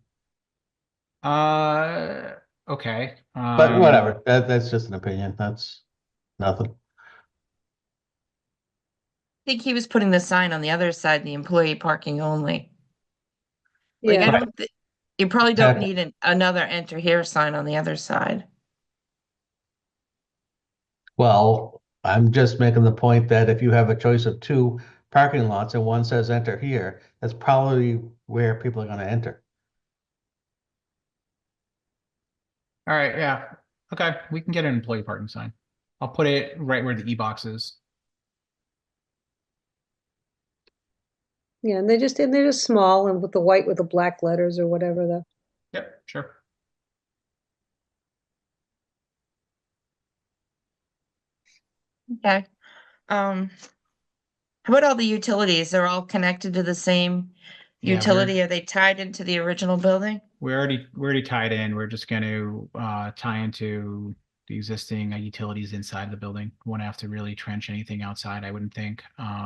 Okay. But whatever, that's just an opinion. That's nothing. I think he was putting the sign on the other side, the employee parking only. Like, I Yeah, don't, you probably don't Okay. need another enter here sign on the other side. Well, I'm just making the point that if you have a choice of 2 parking lots and one says enter here, that's probably where people are gonna enter. All right. Yeah. Okay. We can get an employee parking sign. I'll put it right where the e-box is. yeah, and they're just small and with the white with the black letters or whatever the. Yep. Sure. Okay. How about all the utilities? They're all connected to the same Yeah, utility? Are they tied into the original building? we're already tied in. We're just going to tie into existing utilities inside the building. Won't have to really trench anything outside, I wouldn't think.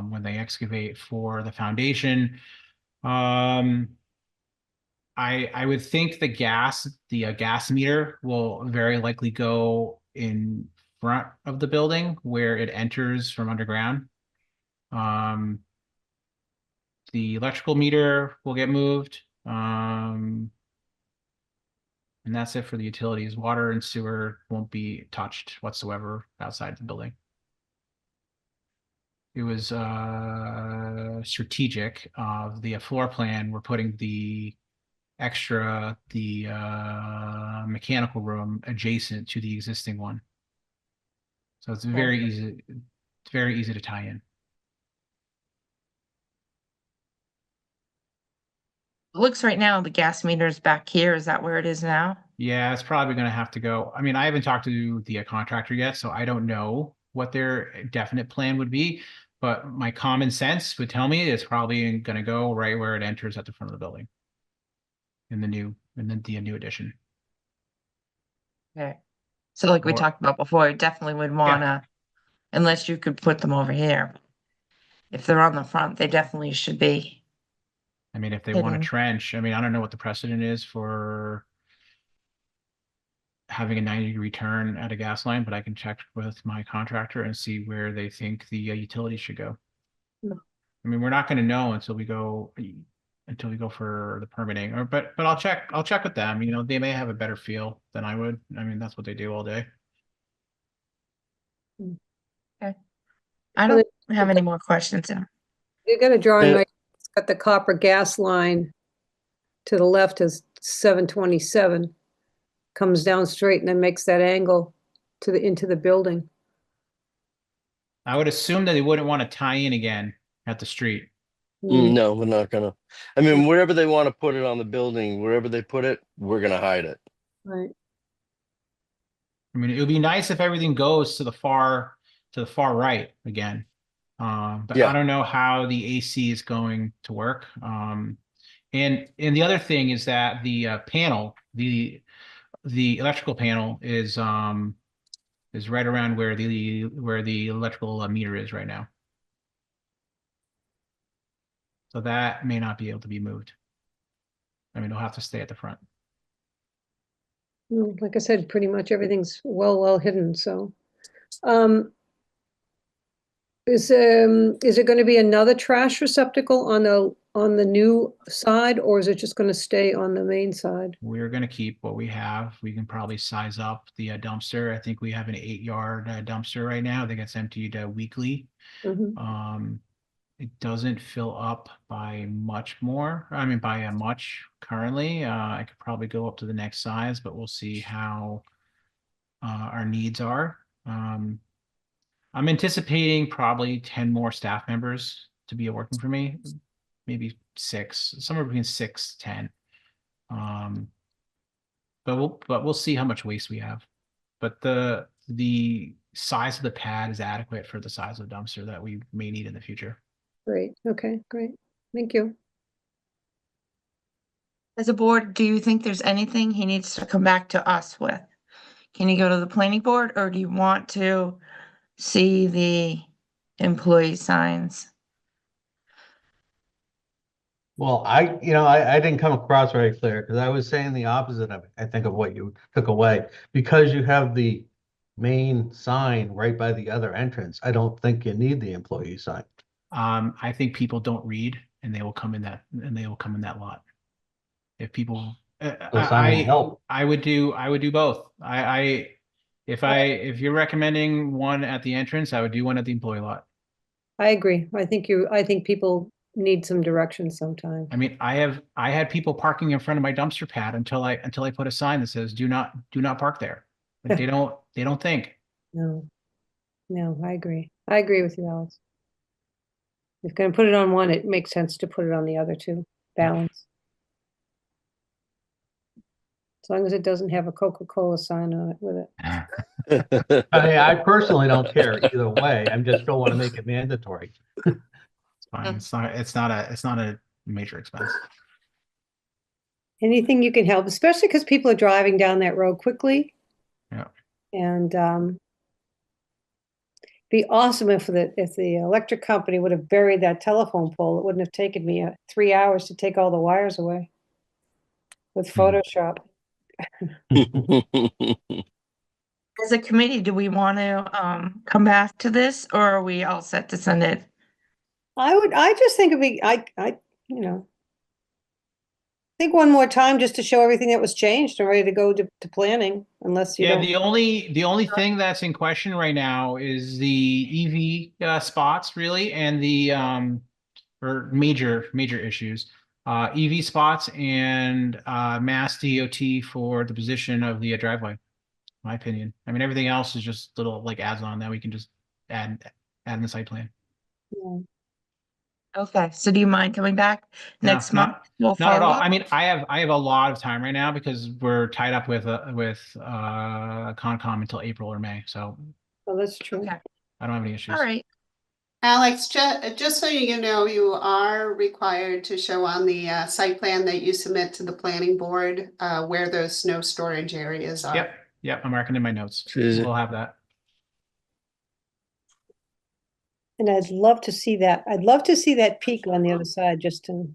When they excavate for the foundation, I would think the gas meter will very likely go in front of the building where it enters from underground. The electrical meter will get moved. And that's it for the utilities. Water and sewer won't be touched whatsoever outside the building. It was strategic of the floor plan. We're putting the mechanical room adjacent to the existing one. So it's very easy to tie in. Looks right now, the gas meter is back here. Is that where it is now? Yeah, it's probably going to have to go. I mean, I haven't talked to the contractor yet, so I don't know what their definite plan would be. But my common sense would tell me it's probably going to go right where it enters at the front of the building. In the new addition. Okay. So like we Or- talked about before, I definitely would wanna, unless you could put them over here. If they're on the front, they definitely should be. I mean, if they want Hidden. to trench, I mean, I don't know what the precedent is for having a 90-degree turn at a gas line, but I can check with my contractor and see where they think the utilities should go. Yeah. I mean, we're not going to know until we go for the permitting, but I'll check with them. You know, they may have a better feel than I would. I mean, that's what they do all day. I don't have any more questions. You got a drawing, Yeah. right? It's got the copper gas line to the left is 727, comes down straight and then makes that angle to into the building. I would assume that they wouldn't want to tie in again at the street. No, we're not gonna. I mean, wherever they want to put it on the building, wherever they put it, we're gonna hide it. Right. I mean, it would be nice if everything goes to the far right again. But Yeah. I don't know how the AC is going to work. And the other thing is that the panel, the electrical panel is right around where the electrical meter is right now. So that may not be able to be moved. I mean, it'll have to stay at the front. No, like I said, pretty much everything's well hidden, so. Is it gonna be another trash receptacle on the new side, or is it just gonna stay on the main side? We're going to keep what we have. We can probably size up the dumpster. I think we have an 8-yard dumpster right now that gets emptied weekly. Mhm. It doesn't fill up by much more. I mean, by much currently. I could probably go up to the next size, but we'll see how our needs are. I'm anticipating probably 10 more staff members to be working for me, maybe 6, somewhere between 6 to 10. But we'll see how much waste we have. But the size of the pad is adequate for the size of the dumpster that we may need in the future. Great, okay, great, thank you. As a board, do you think there's anything he needs to come back to us with? Can he go to the planning board, or do you want to see the employee signs? Well, I didn't come across very clear because I was saying the opposite of, I think, of what you took away. Because you have the main sign right by the other entrance, I don't think you need the employee sign. I think people don't read, and they will come in that lot. If people, The sign will help. I would do both. If you're recommending one at the entrance, I would do one at the employee lot. I agree, I think people need some direction sometime. I mean, I had people parking in front of my dumpster pad until I put a sign that says do not park there. Like, they don't think. No, I agree with you, Alex. If you're gonna put it on one, it makes sense to put it on the other two, balance. As long as it doesn't have a Coca-Cola sign on it with it. I mean, I personally don't care either way. I just don't want to make it mandatory. It's fine. It's not a major expense. Anything you can help, especially because people are driving down that road quickly. Yeah. And be awesome if the electric company would have buried that telephone pole. It wouldn't have taken me 3 hours to take all the wires away with Photoshop. As a committee, do we want to come back to this, or are we all set to send it? I just think it'd be, think one more time just to show everything that was changed and ready to go to planning, unless you Yeah, don't. the only thing that's in question right now is the EV spots really, and the or major issues. EV spots and Mass DOT for the position of the driveway. My opinion. I mean, everything else is just little like adds on that we can just add in the site plan. Yeah. Okay, so do you mind coming back No, next month? We'll Not at follow all. up? I mean, I have a lot of time right now because we're tied up with Concom until April or May, so Oh, that's true. Okay, I don't have any issues. all right. Alex, just so you know, you are required to show on the site plan that you submit to the planning board where those snow storage areas are. Yep, I'm marking in my notes. Susan. We'll have that. And I'd love to see that. I'd love to see that peak on the other side, just to,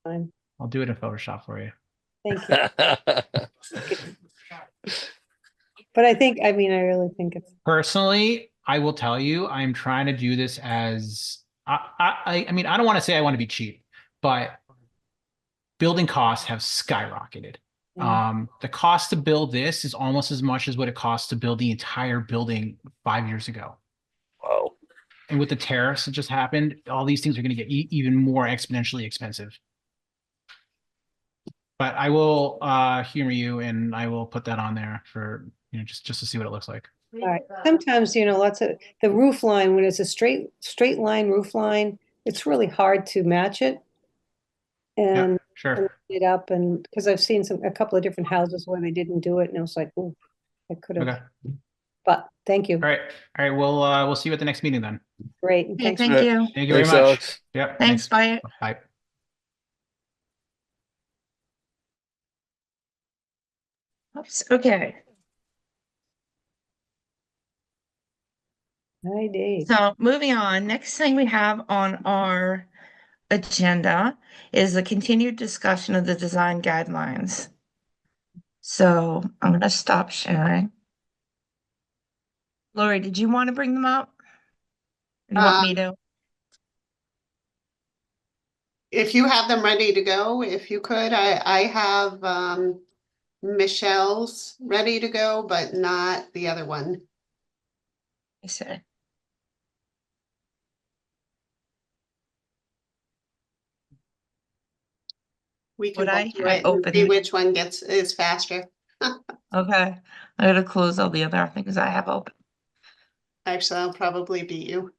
fine. I'll do it in Photoshop for you. Thank you. But I really think it's, Personally, I will tell you, I'm trying to do this as I mean, I don't want to say I want to be cheap, but building costs have skyrocketed. The cost to build this is almost as much as what it costs to build the entire building 5 years ago. Wow. And with the tariffs that just happened, all these things are going to get even more exponentially expensive. But I will humor you, and I will put that on there for just to see what it looks like. all right. Sometimes, lots of, the roof line, when it's a straight line roof line, it's really hard to match it. Yeah, And sure. it up, and because I've seen a couple of different houses where they didn't do it, and it was like, oh, I could have. Okay. But thank you. All right. We'll see you at the next meeting then. Great. And Okay, thanks. thank you. Thank you very Thanks, much. Alex. Yep. Thanks, bye. Bye. Oops, okay. Hi, Dave. So moving on, next thing we have on our agenda is a continued discussion of the design guidelines. So I'm going to stop sharing. Lori, did you want to bring them up? Or do you want me to? If you have them ready to go, if you could, I have Michelle's ready to go, but not the other one. I said, We can What I go through had it and see open- which one is faster. okay, I gotta close all the other things I have open. Actually, I'll probably beat you.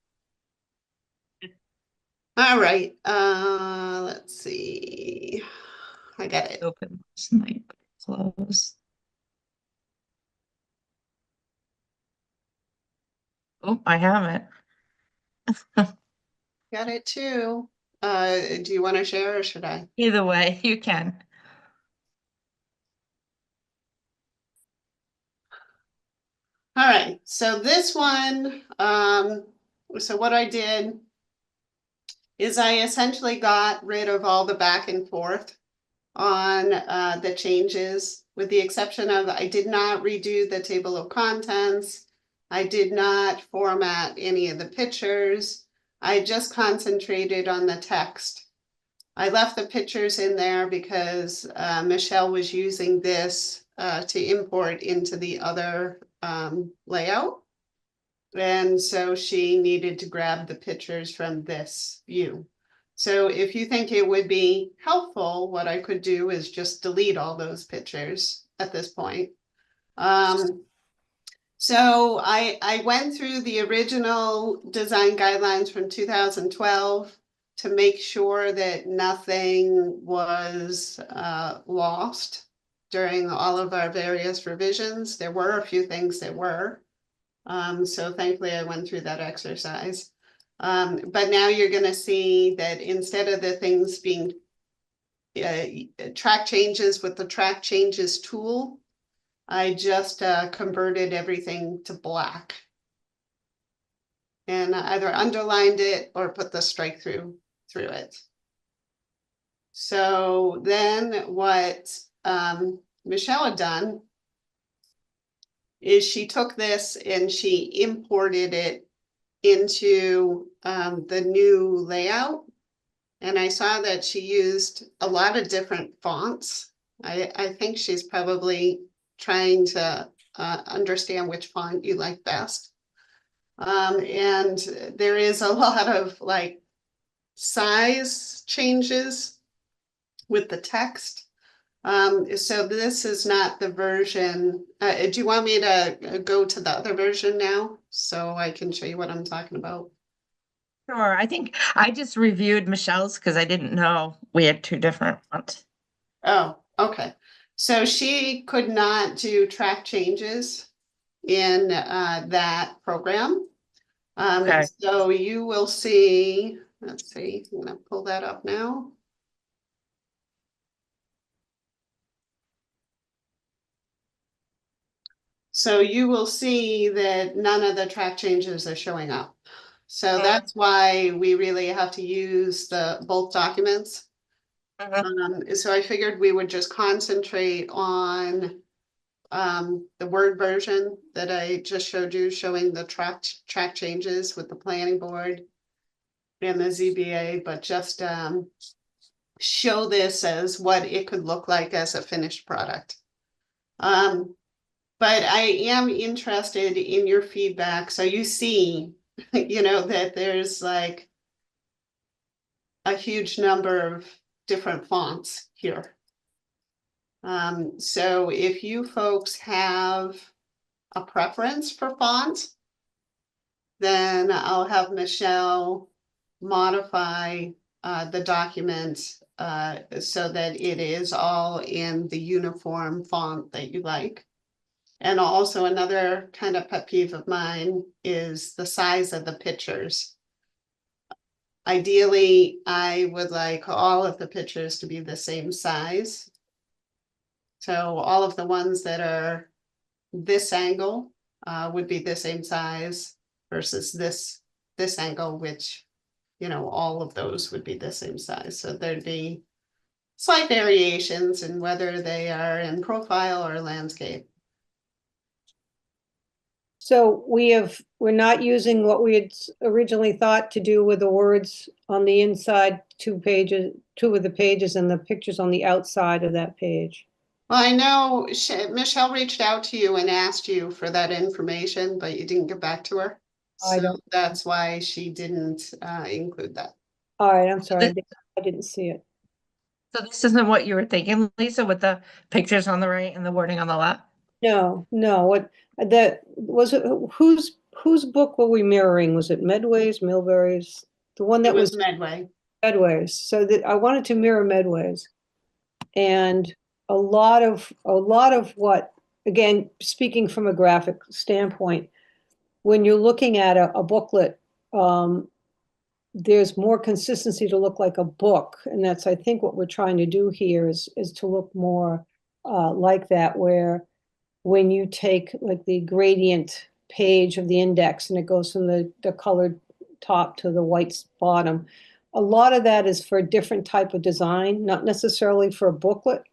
All right, let's see. I got it. Open last night, close. Oh, I have it. Got it too. Do you want to share or should I? Either way, you can. All right, so this one, so what I did is I essentially got rid of all the back and forth on the changes, with the exception of I did not redo the table of contents. I did not format any of the pictures. I just concentrated on the text. I left the pictures in there because Michelle was using this to import into the other layout. And so she needed to grab the pictures from this view. So if you think it would be helpful, what I could do is just delete all those pictures at this point. So I went through the original design guidelines from 2012 to make sure that nothing was lost during all of our various revisions. There were a few things that were. So thankfully I went through that exercise. But now you're going to see that instead of the things being track changes with the track changes tool, I just converted everything to black. And either underlined it or put the strike through it. So then what Michelle had done is she took this and she imported it into the new layout. And I saw that she used a lot of different fonts. I think she's probably trying to understand which font you like best. And there is a lot of like size changes with the text. So this is not the version. Do you want me to go to the other version now so I can show you what I'm talking about? Sure, I think I just reviewed Michelle's because I didn't know we had two different ones. Oh, okay. So she could not do track changes in that program. Okay. So you will see, let's see, I'm gonna pull that up now. So you will see that none of the track changes are showing up. So that's why we really have to use both documents. So I figured we would just concentrate on the Word version that I just showed you, showing the track changes with the planning board and the ZBA, but just show this as what it could look like as a finished product. But I am interested in your feedback. So you see, you know, that there's like a huge number of different fonts here. So if you folks have a preference for font, then I'll have Michelle modify the document so that it is all in the uniform font that you like. And also another kind of pet peeve of mine is the size of the pictures. Ideally, I would like all of the pictures to be the same size. So all of the ones that are this angle would be the same size versus this angle, which, you know, all of those would be the same size. So there'd be slight variations in whether they are in profile or landscape. So we're not using what we had originally thought to do with the words on the inside two of the pages and the pictures on the outside of that page. Well, I know Michelle reached out to you and asked you for that information, but you didn't get back to her. I So don't- that's why she didn't include that. All right, I'm sorry, I didn't see it. So this isn't what you were thinking, Lisa, with the pictures on the right and the wording on the left? No, what that was it, whose book were we mirroring? Was it Medway's, Milbury's? The one It that was was Medway. Medway's. So that I wanted to mirror Medway's. And a lot of what, again, speaking from a graphic standpoint, when you're looking at a booklet, there's more consistency to look like a book. And that's, I think, what we're trying to do here is to look more like that, where when you take like the gradient page of the index and it goes from the colored top to the white bottom, a lot of that is for a different type of design, not necessarily for a booklet,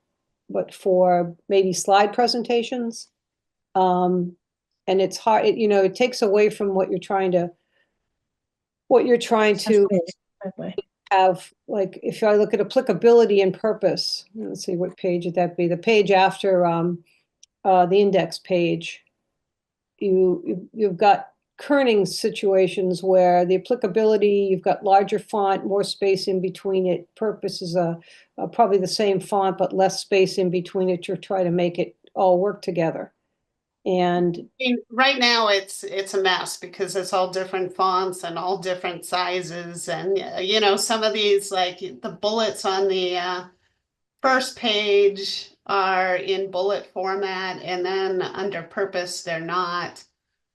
but for maybe slide presentations. And it's hard, it takes away from what you're trying to have. Like, if I look at applicability and purpose, let's see, what page would that be? The page after the index page. You've got kerning situations where the applicability, you've got larger font, more space in between it. Purpose is probably the same font, but less space in between it. You're trying to make it all work together. And I mean, right now it's a mess because it's all different fonts and all different sizes. And, you know, some of these, like the bullets on the first page are in bullet format, and then under purpose, they're not.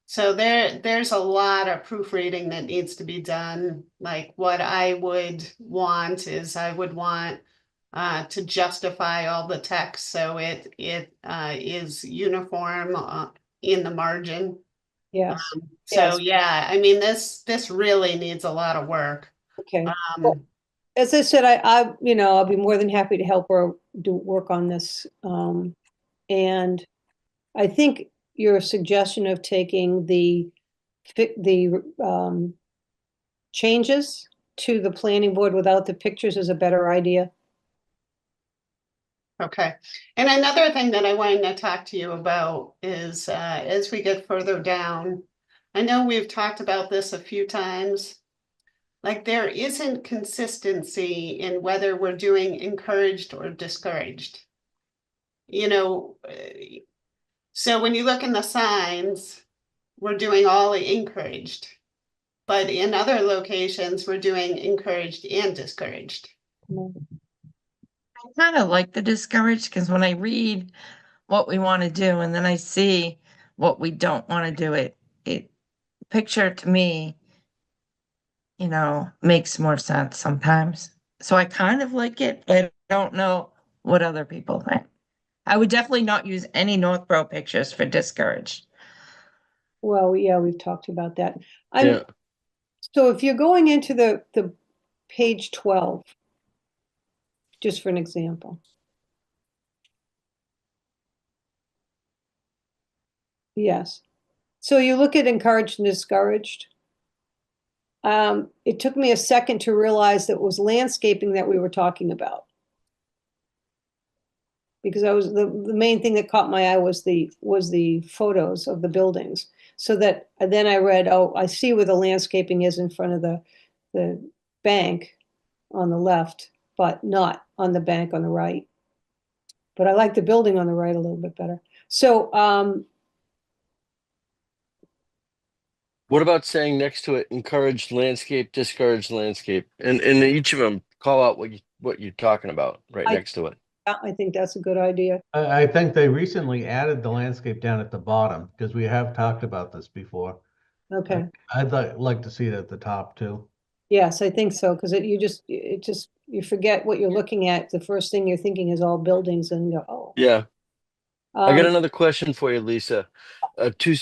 So there's a lot of proofreading that needs to be done. Like what I would want is I would want to justify all the text, so it is uniform in the margin. Yes, So Yes. yeah, I mean, this really needs a lot of work. okay. Well, Um, as I said, I'll be more than happy to help her do work on this. And I think your suggestion of taking the changes to the planning board without the pictures is a better idea. Okay, and another thing that I wanted to talk to you about is, as we get further down, I know we've talked about this a few times. Like, there isn't consistency in whether we're doing encouraged or discouraged. You know, so when you look in the signs, we're doing all encouraged. But in other locations, we're doing encouraged and discouraged. I kind of like the discouraged because when I read what we want to do and then I see what we don't want to do, it picture to me, makes more sense sometimes. So I kind of like it, but I don't know what other people think. I would definitely not use any Northborough pictures for discouraged. Well, yeah, we've talked about that. Yeah. So if you're going into the page 12, just for an example. Yes. So you look at encouraged and discouraged. It took me a second to realize that it was landscaping that we were talking about. Because the main thing that caught my eye was the photos of the buildings. So that then I read, oh, I see where the landscaping is in front of the bank on the left, but not on the bank on the right. But I like the building on the right a little bit better. So What about saying next to it, encouraged landscape, discouraged landscape, and each of them call out what you're talking about right I- next to it. I think that's a good idea. I think they recently added the landscape down at the bottom, because we have talked about this before. Okay. I'd like to see it at the top too. Yes, I think so, because you forget what you're looking at. The first thing you're thinking is all buildings and you go, oh. Yeah. I got Um, another question for you, Lisa. Two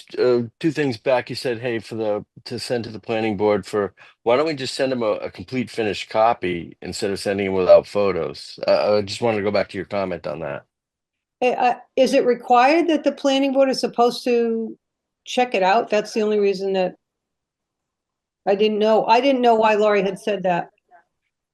things back. You said, hey, to send to the planning board why don't we just send them a complete finished copy instead of sending them without photos? I just wanted to go back to your comment on that. Is it required that the planning board is supposed to check it out? That's the only reason that I didn't know. I didn't know why Laurie had said that.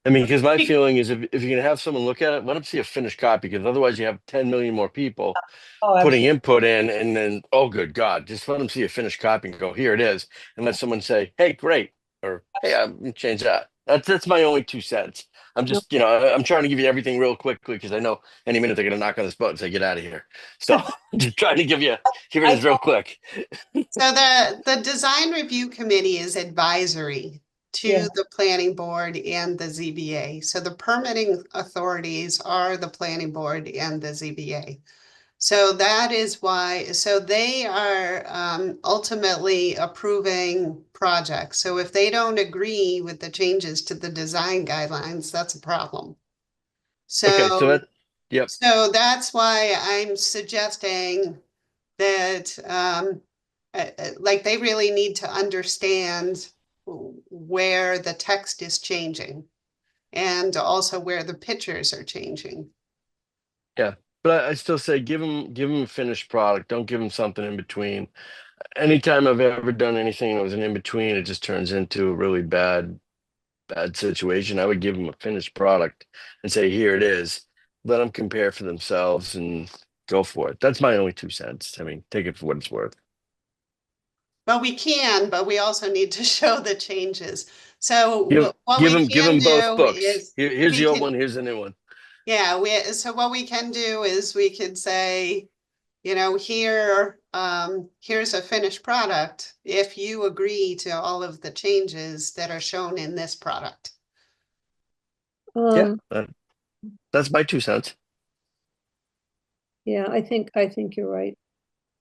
I mean, because my feeling is if you're gonna have someone look at it, let them see a finished copy, because otherwise you have 10 million more people Oh, putting absolutely. input in, and then, oh, good God, just let them see a finished copy and go, here it is, and let someone say, hey, great, or hey, I'm change that. That's my only 2 cents. I'm just, I'm trying to give you everything real quickly because I know any minute they're gonna knock on this button and say, get out of here. So just trying to give you this real quick. So the design review committee is advisory to Yeah. the planning board and the ZBA. So the permitting authorities are the planning board and the ZBA. So that is why, so they are ultimately approving projects. So if they don't agree with the changes to the design guidelines, that's a problem. Okay, so yep. So that's why I'm suggesting that like they really need to understand where the text is changing and also where the pictures are changing. But I still say give them a finished product. Don't give them something in between. Anytime I've ever done anything that was an in between, it just turns into a really bad situation. I would give them a finished product and say, here it is. Let them compare for themselves and go for it. That's my only 2 cents. I mean, take it for what it's worth. Well, we can, but we also need to show the changes. So Give what we give can them both do books. is Here's we the old can- one. Here's the new one. Yeah, so what we can do is we could say, here, here's a finished product if you agree to all of the changes that are shown in this product. Yeah, Um, that's my 2 cents. yeah, I think you're right.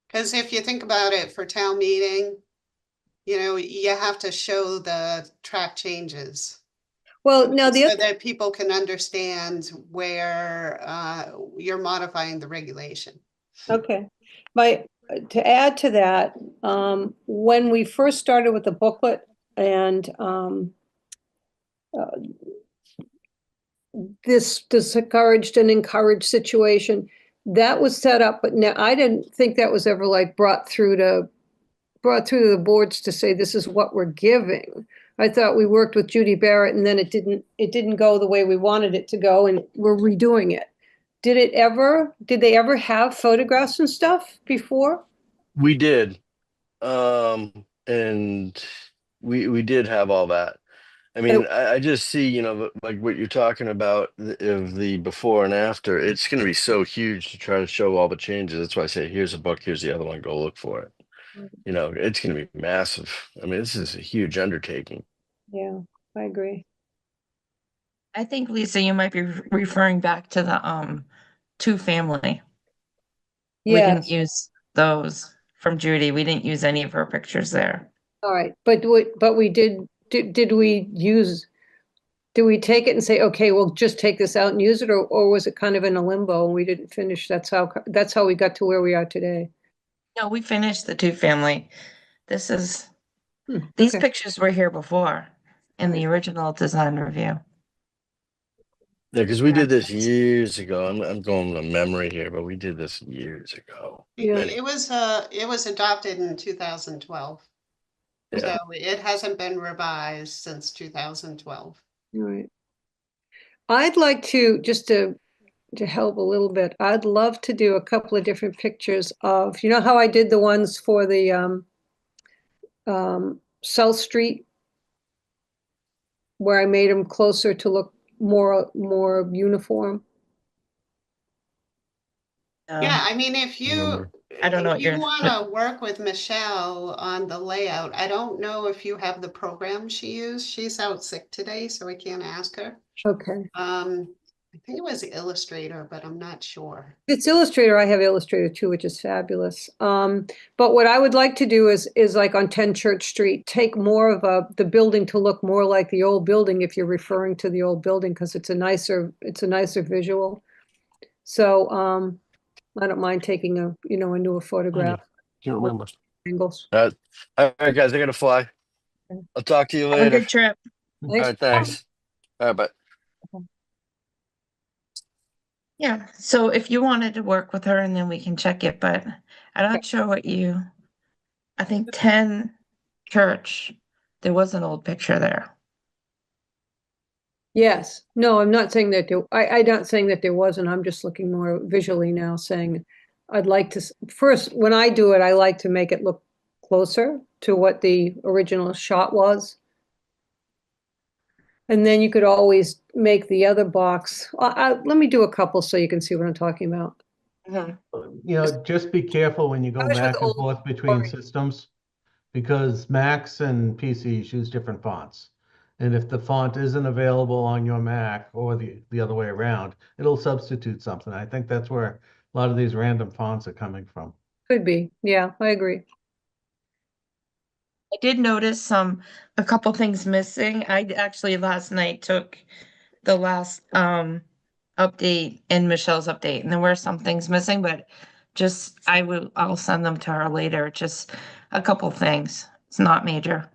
Because if you think about it for town meeting, you have to show the track changes. Well, now the So other, that people can understand where you're modifying the regulation. okay, to add to that, when we first started with the booklet and, uh, this discouraged and encouraged situation, that was set up, but now I didn't think that was ever like brought through to the boards to say this is what we're giving. I thought we worked with Judy Barrett and then it didn't go the way we wanted it to go and we're redoing it. Did they ever have photographs and stuff before? We did. And we did have all that. I mean, I just see, like what you're talking about of the before and after, it's going to be so huge to try to show all the changes. That's why I say, here's a book, here's the other one, go look for it. It's going to be massive. I mean, this is a huge undertaking. Yeah, I agree. I think, Lisa, you might be referring back to the two-family. We didn't Yes, use those from Judy. We didn't use any of her pictures there. all right, but we did we take it and say, okay, we'll just take this out and use it, or was it kind of in a limbo and we didn't finish? That's how we got to where we are today. No, we finished the two-family. These Okay. pictures were here before in the original design review. Yeah, because we did this years ago. I'm going to memory here, but we did this years ago. Yeah. It was adopted in 2012. Yeah. So it hasn't been revised since 2012. All right. I'd like to, just to help a little bit, I'd love to do a couple of different pictures of, you know how I did the ones for the South Street, where I made them closer to look more uniform? Yeah, I mean, if you, Remember. I don't know if what you you're- want to work with Michelle on the layout, I don't know if you have the program she used. She's out sick today, so I can't ask her. Okay. I think it was Illustrator, but I'm not sure. If it's Illustrator, I have Illustrator too, which is fabulous. But what I would like to do is like on 10 Church Street, take more of the building to look more like the old building if you're referring to the old building, because it's a nicer visual. So I don't mind taking a newer photograph. Can't remember. Angles. All right, guys, I got to fly. I'll talk to you Have a later. good trip. All right, thanks. All right, bye. Yeah, so if you wanted to work with her and then we can check it, but I'm not sure I think 10 Church, there was an old picture there. Yes. No, I'm not saying that I'm not saying that there wasn't. I'm just looking more visually now, saying I'd like to first, when I do it, I like to make it look closer to what the original shot was. And then you could always make the other box. Let me do a couple so you can see what I'm talking about. Just be careful when you go I wish with back and old forth between story. systems, because Macs and PCs use different fonts. And if the font isn't available on your Mac or the other way around, it'll substitute something. I think that's where a lot of these random fonts are coming from. Could be. Yeah, I agree. I did notice a couple things missing. I actually last night took the last update and Michelle's update, and there were some things missing, but I'll send them to her later. Just a couple things. It's not major.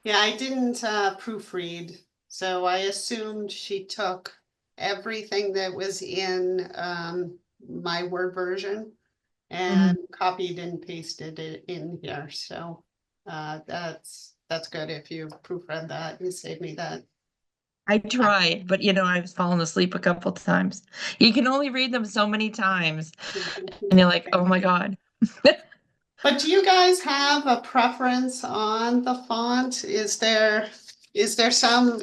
Yeah, I didn't proofread, so I assumed she took everything that was in my Word version and copied and pasted it in here. So that's good. If you proofread that, you saved me that. I tried, but I was falling asleep a couple times. You can only read them so many times, and you're like, oh my God. But do you guys have a preference on the font? Is there some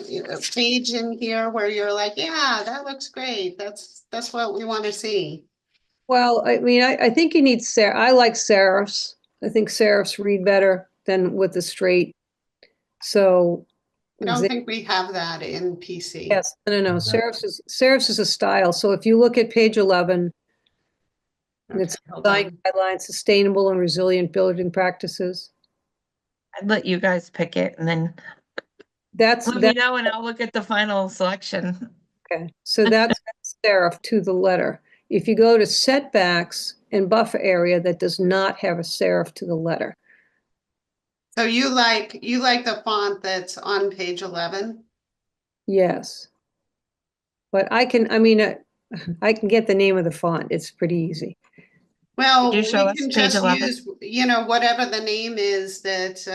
page in here where you're like, yeah, that looks great. That's what we want to see. Well, I mean, I think you need I like serifs. I think serifs read better than with the straight. So I don't think we have that in PC. yes, no. No. Serifs is a style. So if you look at page 11, it's hold design on. guidelines, sustainable and resilient building practices. I'd let you guys pick it, and then That's, Let me know and I'll look at the final selection. okay, so that's serif to the letter. If you go to setbacks and buffer area, that does not have a serif to the letter. So you like the font that's on page 11? Yes. But I can, I can get the name of the font. It's pretty easy. Well, Could you we show us can page just 11? use, whatever the name is that,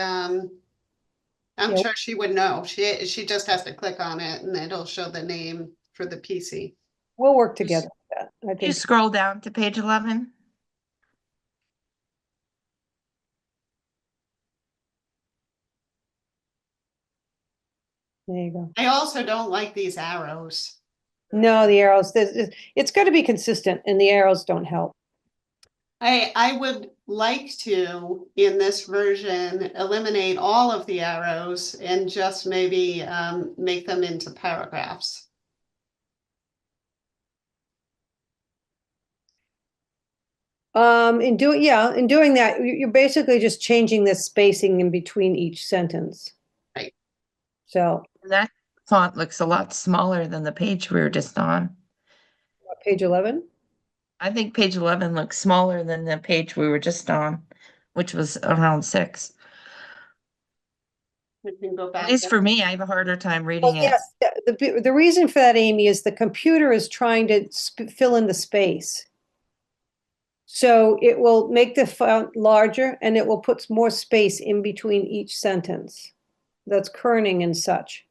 I'm Yeah. sure she would know. She just has to click on it and it'll show the name for the PC. We'll work together with that. I Could you think, scroll down to page 11? there you go. I also don't like these arrows. No, the arrows, it's got to be consistent and the arrows don't help. I would like to, in this version, eliminate all of the arrows and just maybe make them into paragraphs. In doing that, you're basically just changing the spacing in between each sentence. Right. So, That font looks a lot smaller than the page we were just on. page 11? I think page 11 looks smaller than the page we were just on, which was around 6. We can go back. At least up. for me, I have a harder time Oh, reading it. yes, the reason for that, Amy, is the computer is trying to fill in the space. So it will make the font larger and it will put more space in between each sentence. That's kerning and such.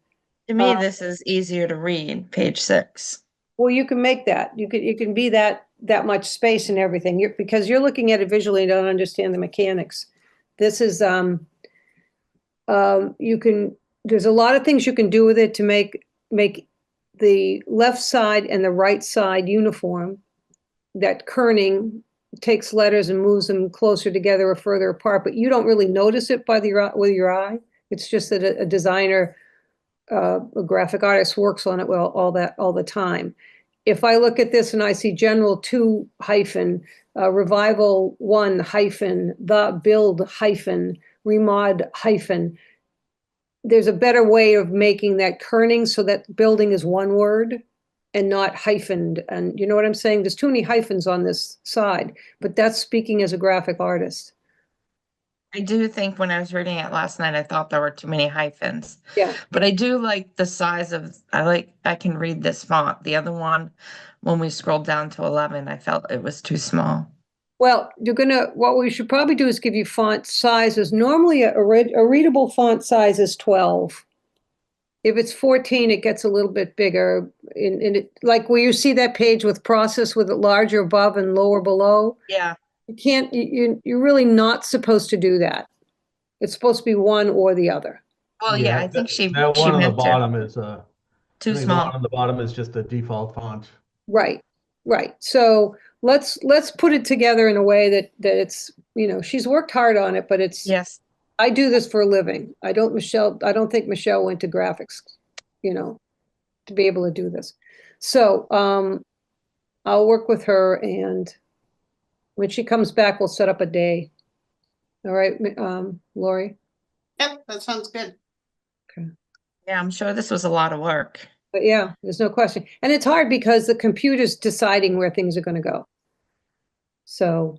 To me, this is easier to read, page 6. Well, you can make that. You can be that much space and everything. Because you're looking at it visually and don't understand the mechanics. This is there's a lot of things you can do with it to make the left side and the right side uniform. That kerning takes letters and moves them closer together or further apart, but you don't really notice it with your eye. It's just that a designer, a graphic artist works on it all the time. If I look at this and I see general 2 hyphen, revival 1 hyphen, the build hyphen, remod hyphen, there's a better way of making that kerning so that building is one word and not hyphened. And you know what I'm saying? There's too many hyphens on this side, but that's speaking as a graphic artist. I do think when I was reading it last night, I thought there were too many hyphens. Yeah. But I do like the size of, I can read this font. The other one, when we scrolled down to 11, I felt it was too small. Well, what we should probably do is give you font sizes. Normally a readable font size is 12. If it's 14, it gets a little bit bigger. Like where you see that page with process with it larger above and lower below. Yeah. You're really not supposed to do that. It's supposed to be one or the other. Well, yeah, I think that one on the meant bottom is too I think the small. one on the bottom is just a default font. Right. So let's put it together in a way that it's, she's worked hard on it, but it's, Yes. I do this for a living. I don't think Michelle went to graphics, to be able to do this. So, I'll work with her and when she comes back, we'll set up a day. All right, Lori? Yep, that sounds good. Yeah, I'm sure this was a lot of work. But yeah, there's no question. And it's hard because the computer's deciding where things are going to go. So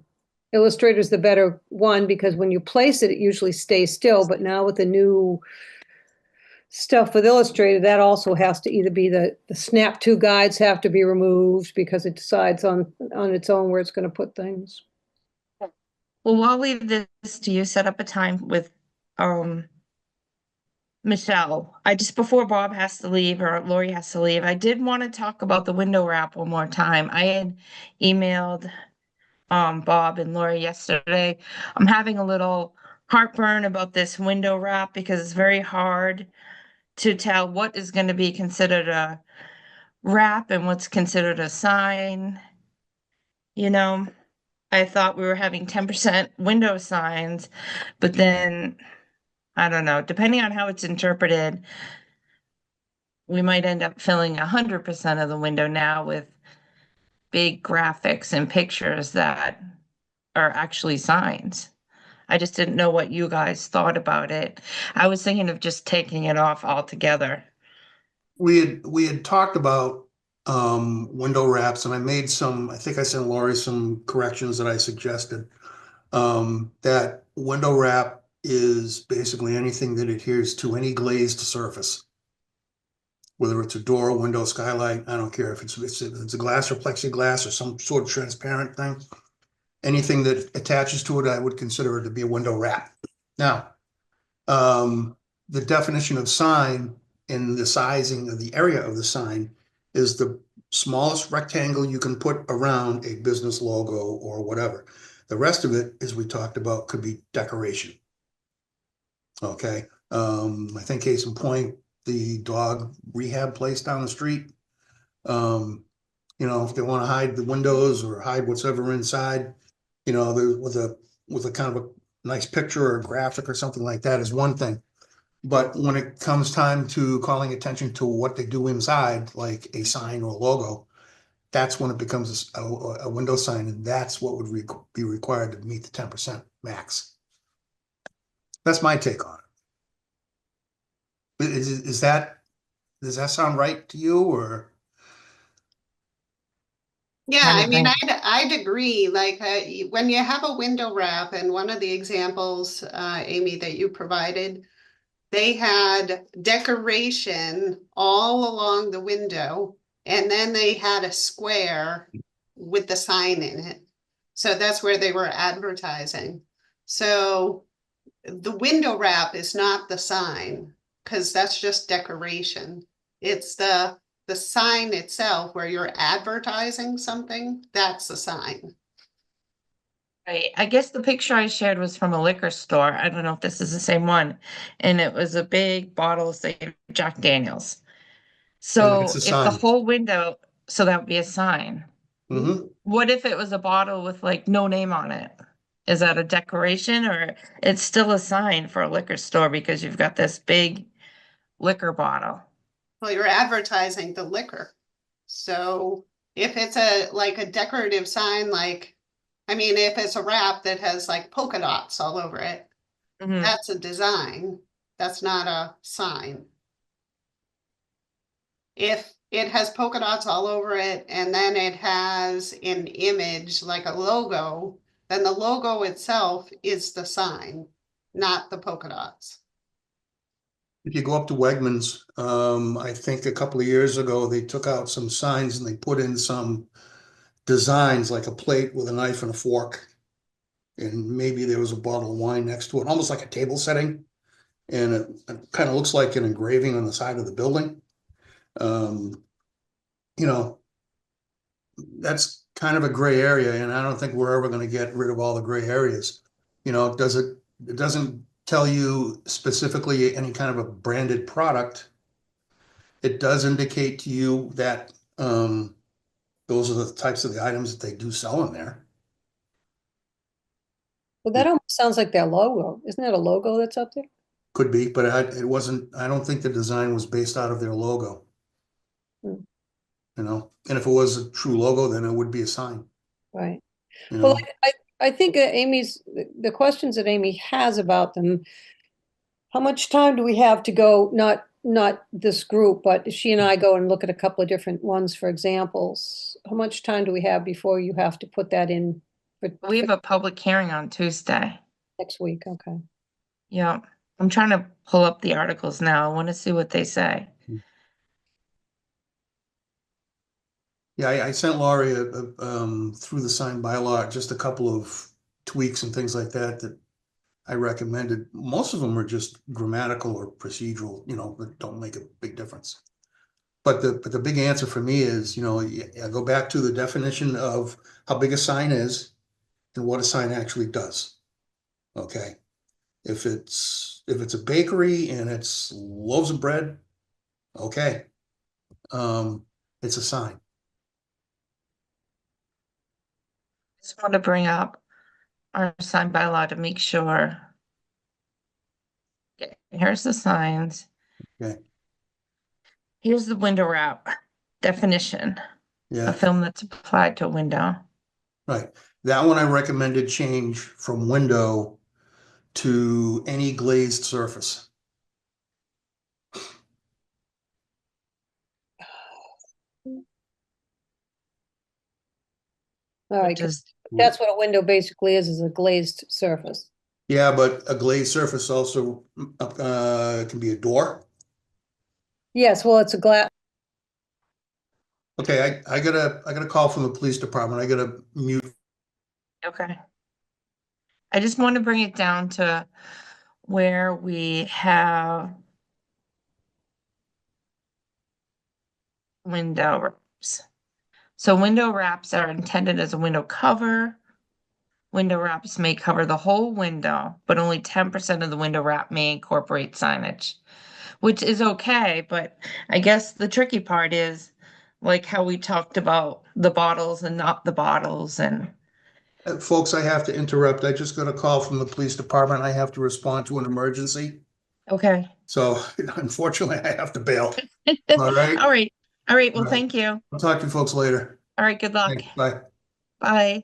Illustrator's the better one because when you place it, it usually stays still. But now with the new stuff with Illustrator, that also has to either be the snap to guides have to be removed because it decides on its own where it's going to put things. Well, I'll leave this to you. Set up a time with Michelle. Before Bob has to leave or Lori has to leave, I did want to talk about the window wrap one more time. I had emailed Bob and Lori yesterday. I'm having a little heartburn about this window wrap because it's very hard to tell what is going to be considered a wrap and what's considered a sign. I thought we were having 10% window signs, but then I don't know, depending on how it's interpreted, we might end up filling 100% of the window now with big graphics and pictures that are actually signs. I just didn't know what you guys thought about it. I was thinking of just taking it off altogether. We had talked about window wraps, and I made some, I think I sent Laurie some corrections that I suggested. That window wrap is basically anything that adheres to any glazed surface. Whether it's a door, window, skylight, I don't care if it's a glass or plexiglass or some sort of transparent thing. Anything that attaches to it, I would consider it to be a window wrap. Now, the definition of sign in the sizing of the area of the sign is the smallest rectangle you can put around a business logo or whatever. The rest of it, as we talked about, could be decoration. Okay, I think case in point, the dog rehab place down the street. You know, if they want to hide the windows or hide whatever inside, you know, with a kind of a nice picture or a graphic or something like that is one thing. But when it comes time to calling attention to what they do inside, like a sign or a logo, that's when it becomes a window sign, and that's what would be required to meet the 10% max. That's my take on it. Does that sound right to you, or? Yeah, Kinda I mean, thing. I'd agree, like, when you have a window wrap, and one of the examples, Amy, that you provided, they had decoration all along the window, and then they had a square with the sign in it. So that's where they were advertising. So the window wrap is not the sign, because that's just decoration. It's the sign itself where you're advertising something, that's the sign. Right. I guess the picture I shared was from a liquor store. I don't know if this is the same one. And it was a big bottle of, say, Jack Daniels. So it's a if the sign. whole window, so that would be a sign. Mhm. What if it was a bottle with like no name on it? Is that a decoration, or it's still a sign for a liquor store because you've got this big liquor bottle? Well, you're advertising the liquor. So if it's like a decorative sign, like, I mean, if it's a wrap that has like polka dots all over it, Mhm. that's a design. That's not a sign. If it has polka dots all over it and then it has an image like a logo, then the logo itself is the sign, not the polka dots. If you go up to Wegmans, I think a couple of years ago, they took out some signs and they put in some designs, like a plate with a knife and a fork. And maybe there was a bottle of wine next to it, almost like a table setting. And it kind of looks like an engraving on the side of the building. You know, that's kind of a gray area, and I don't think we're ever going to get rid of all the gray areas. You know, it doesn't tell you specifically any kind of a branded product. It does indicate to you that those are the types of the items that they do sell in there. Well, that almost sounds like their logo. Isn't that a logo that's up there? Could be, but it wasn't, I don't think the design was based out of their logo. Hmm. You know, and if it was a true logo, then it would be a sign, Right. you Well, know. I think the questions that Amy has about them, how much time do we have to go, not this group, but she and I go and look at a couple of different ones for examples. How much time do we have before you have to put that in for We have a public hearing on Tuesday. next week? Okay. Yeah. I'm trying to pull up the articles now. I want to see what they say. Yeah, I sent Laurie through the sign bylaw, just a couple of tweaks and things like that that I recommended. Most of them are just grammatical or procedural, you know, that don't make a big difference. But the big answer for me is, you know, I go back to the definition of how big a sign is and what a sign actually does. Okay. If it's a bakery and it's loaves of bread, okay. It's a sign. Just want to bring up our sign bylaw to make sure. Okay, here's the signs. Okay. Here's the window wrap definition. Yeah. A film that's applied to a window. Right. That one I recommended change from window to any glazed surface. All right, which 'cause is, that's what a window basically is a glazed surface. Yeah, but a glazed surface also can be a door. Yes, well, it's a glass. Okay, I got a call from the police department. I gotta mute. okay. I just want to bring it down to where we have window wraps. So window wraps are intended as a window cover. Window wraps may cover the whole window, but only 10% of the window wrap may incorporate signage, which is okay, but I guess the tricky part is like how we talked about the bottles and not the bottles and Folks, I have to interrupt. I just got a call from the police department. I have to respond to an emergency. okay. So unfortunately, I have to bail. All right. All right. All right. Well, All right. thank you. I'll talk to you folks later. All right. Good luck. Thanks. Bye. Bye.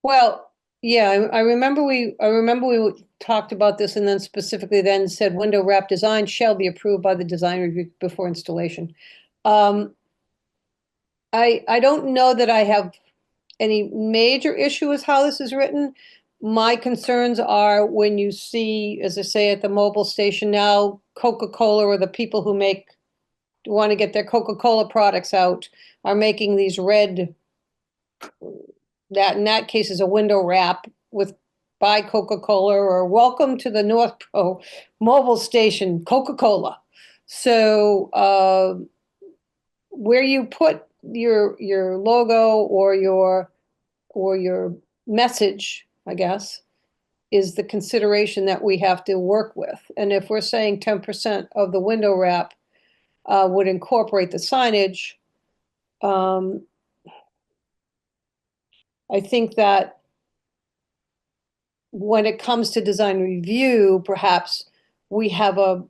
Well, yeah, I remember we talked about this and then specifically then said window wrap design shall be approved by the design review before installation. I don't know that I have any major issue with how this is written. My concerns are when you see, as I say, at the mobile station now, Coca-Cola or the people who want to get their Coca-Cola products out are making these red, that in that case is a window wrap with buy Coca-Cola or welcome to the North Pro mobile station, Coca-Cola. So where you put your logo or your message, I guess, is the consideration that we have to work with. And if we're saying 10% of the window wrap would incorporate the signage, I think that when it comes to design review, perhaps we have a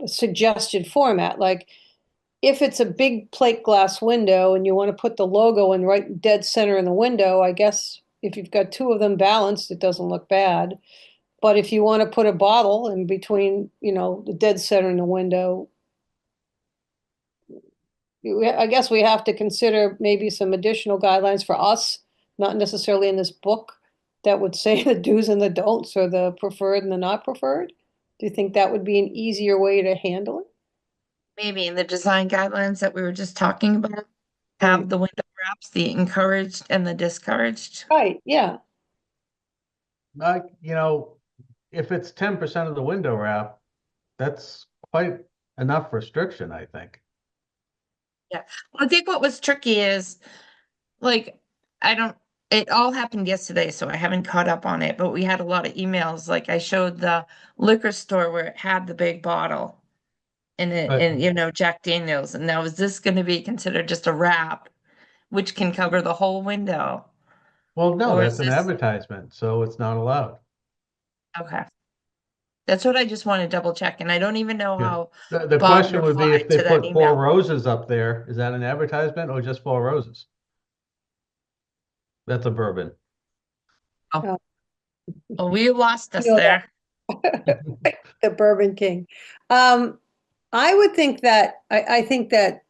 suggested format. Like if it's a big plate glass window and you want to put the logo in right dead center in the window, I guess if you've got two of them balanced, it doesn't look bad. But if you want to put a bottle in between, the dead center in the window, I guess we have to consider maybe some additional guidelines for us, not necessarily in this book, that would say the do's and the don'ts or the preferred and the not preferred. Do you think that would be an easier way to handle it? Maybe in the design guidelines that we were just talking about, Right. have the window wraps, the encouraged and the discouraged. Right, yeah. If it's 10% of the window wrap, that's quite enough restriction, I think. I think what was tricky is like, it all happened yesterday, so I haven't caught up on it, but we had a lot of emails. Like I showed the liquor store where it had the big bottle and But- Jack Daniels. And now is this going to be considered just a wrap, which can cover the whole window? Well, no, Or that's is an this- advertisement, so it's not allowed. Okay. That's what I just want to double check. And I don't even know Yeah. how, The Bob question would be if replied they to that put 4 email. roses up there, is that an advertisement or just 4 roses? That's a bourbon. oh, we lost us You know that. there. The Bourbon King. I would think that, I think that,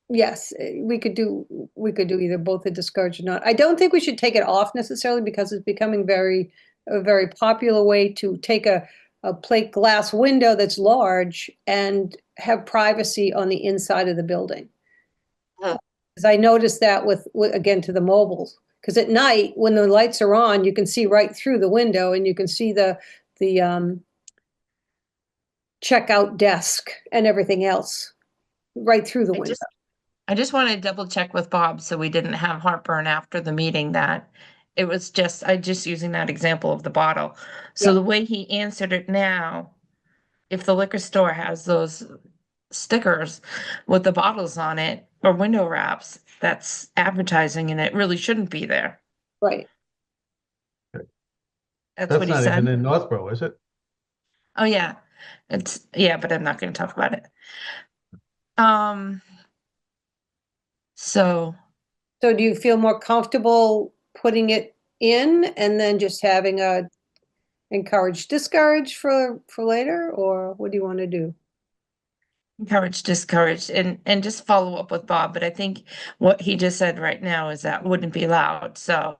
yes, we could do either both the discouraged or not. I don't think we should take it off necessarily because it's becoming a very popular way to take a plate glass window that's large and have privacy on the inside of the building. Huh. Because I noticed that with again to the mobiles. Because at night, when the lights are on, you can see right through the window and you can see the checkout desk and everything else right through the window. I just want to double check with Bob so we didn't have heartburn after the meeting that it was I just using that example of the bottle. So Yeah. the way he answered it now, if the liquor store has those stickers with the bottles on it or window wraps, that's advertising and it really shouldn't be there. Right. That's That's what he not even said. in Northborough, is it? Oh yeah. But I'm not going to talk about it. So So do you feel more comfortable putting it in and then just having a encourage, discourage for later, or what do you want to do? Encourage, discourage, and just follow up with Bob, but I think what he just said right now is that wouldn't be allowed, so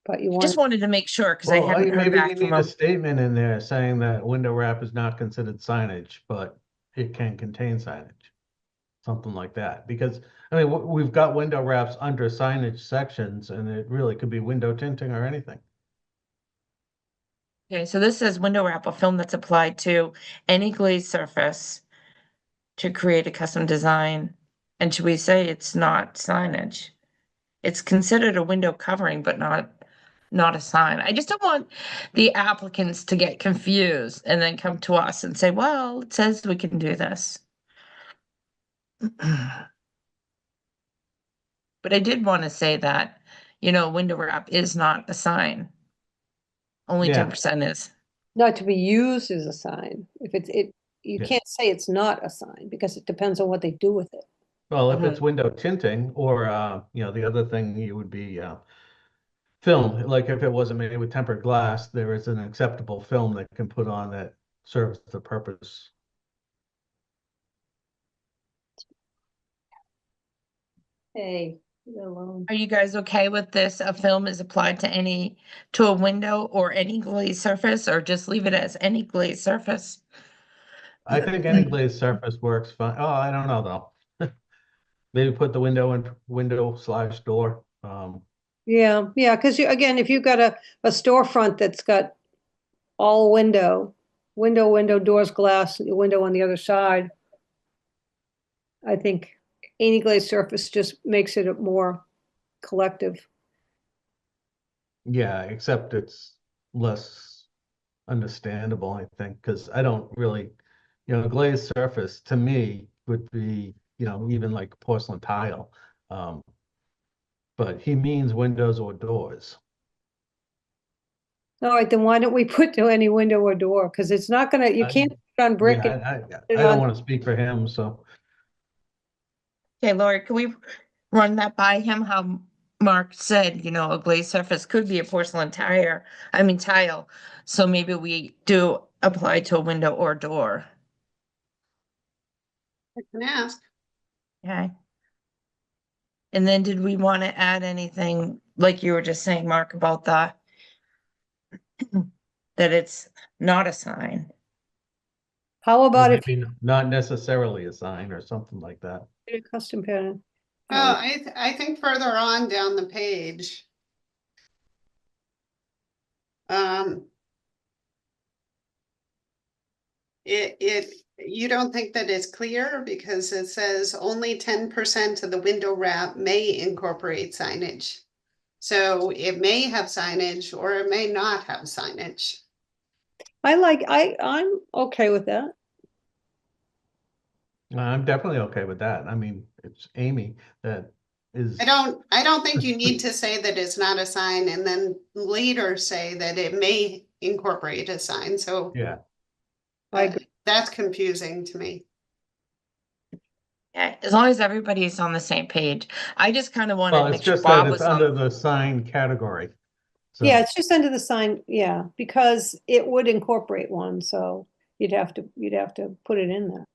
But you I want, just wanted to make sure, because I Well, hadn't heard maybe you back from need a him. statement in there saying that window wrap is not considered signage, but it can contain signage. Something like that, because, I mean, we've got window wraps under signage sections, and it really could be window tinting or anything. Okay, so this says window wrap, a film that's applied to any glazed surface to create a custom design. And should we say it's not signage? It's considered a window covering, but not a sign. I just don't want the applicants to get confused and then come to us and say, well, it says we can do this. But I did want to say that, window wrap is not a sign. Only Yeah. 10% is. not to be used as a sign. If you Yeah. can't say it's not a sign because it depends on what they do with it. Well, if it's window tinting, or, the other thing you would be, film, like if it wasn't made with tempered glass, there is an acceptable film that can put on that serves the purpose. Hey, leave it alone. Are you guys okay with this? A film is applied to a window or any glazed surface, or just leave it as any glazed surface? I think any glazed surface works fine. Oh, I don't know though. Maybe put the window/door. Yeah, because again, if you've got a storefront that's got all window, doors, glass, window on the other side, I think any glazed surface just makes it a more collective. Yeah, except it's less understandable, I think, because I don't really, glazed surface to me would be, even like porcelain tile. But he means windows or doors. All right, then why don't we put to any window or door? Because it's not gonna, you can't put it on brick. Yeah, and I put it don't on- want to speak for him, so. Okay, Lori, can we run that by him? How Mark said, a glazed surface could be a porcelain tile. So maybe we do apply to a window or door. I can ask. Okay. And then did we want to add anything, like you were just saying, Mark, about that it's not a sign? How about if Maybe not necessarily a sign or something like that. you did a custom pattern? Oh, I think further on down the page. You don't think that it's clear because it says only 10% of the window wrap may incorporate signage. So it may have signage or it may not have signage. I'm okay with that. I'm definitely okay with that. I mean, it's Amy that is. I don't think you need to say that it's not a sign and then later say that it may incorporate a sign, so. Yeah, I agree. That's confusing to me. Yeah, as long as everybody's on the same page. I just kind of wanted well, to it's make sure just that Bob it's was under on. the sign category. So, Yeah, it's just under the sign, yeah, because it would incorporate one, so you'd have to put it in there.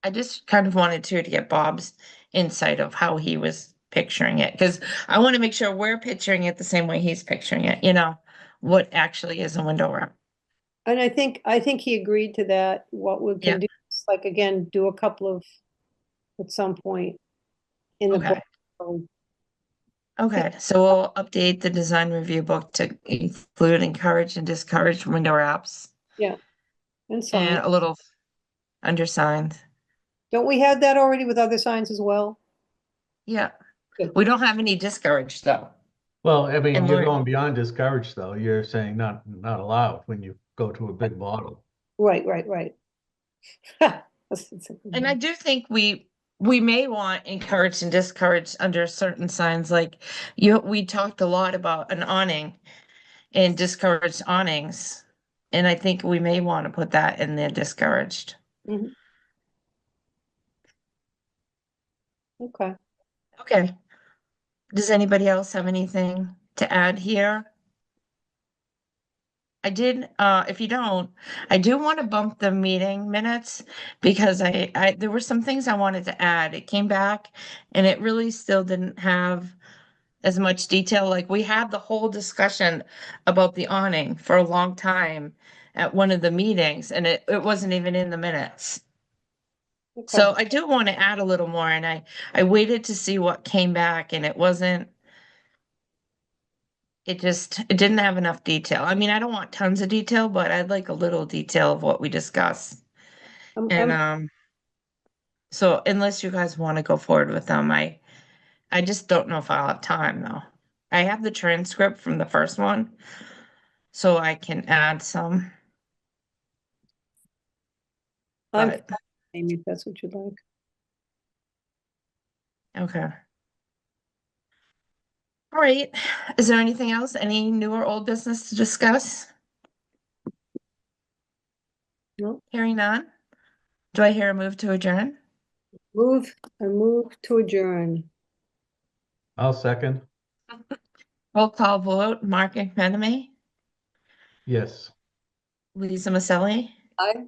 I just kind of wanted to get Bob's insight of how he was picturing it, because I want to make sure we're picturing it the same way he's picturing it, what actually is a window wrap. And I think he agreed to that. What we Yeah. can do is like, again, do a couple of, at some point in the Okay. book. Okay, so we'll update the design review book to include encourage and discourage window wraps And and sign. a little undersigned. Don't we have that already with other signs as well? Yeah, Good. we don't have any discouraged though. well, I mean, And you're Lori- going beyond discouraged though. You're saying not allowed when you go to a big bottle. Right. And I do think we may want encouraged and discouraged under certain signs, like we talked a lot about an awning and discouraged awnings. And I think we may want to put that in there, discouraged. Mhm. Okay. Okay. Does anybody else have anything to add here? I did, if you don't, I do want to bump the meeting minutes because there were some things I wanted to add. It came back and it really still didn't have as much detail. Like we had the whole discussion about the awning for a long time at one of the meetings and it wasn't even in the minutes. So I do want to add a little more and I waited to see what came back and it wasn't, it didn't have enough detail. I mean, I don't want tons of detail, but I'd like a little detail of what we discussed. And so unless you guys want to go forward with them, I just don't know if I'll have time though. I have the transcript from the first one, so I can add some. I'm But fine, Amy, if that's what you'd like. okay. All right. Is there anything else? Any new or old business to discuss? No. Hearing none. Do I hear a move to adjourn? I move to adjourn. I'll second. Roll call vote. Mark McMenamy, Yes. Lisa Maselli, Aye.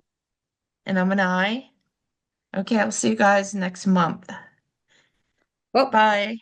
and I'm an aye. Okay, I'll see you guys next month. Oh, Bye.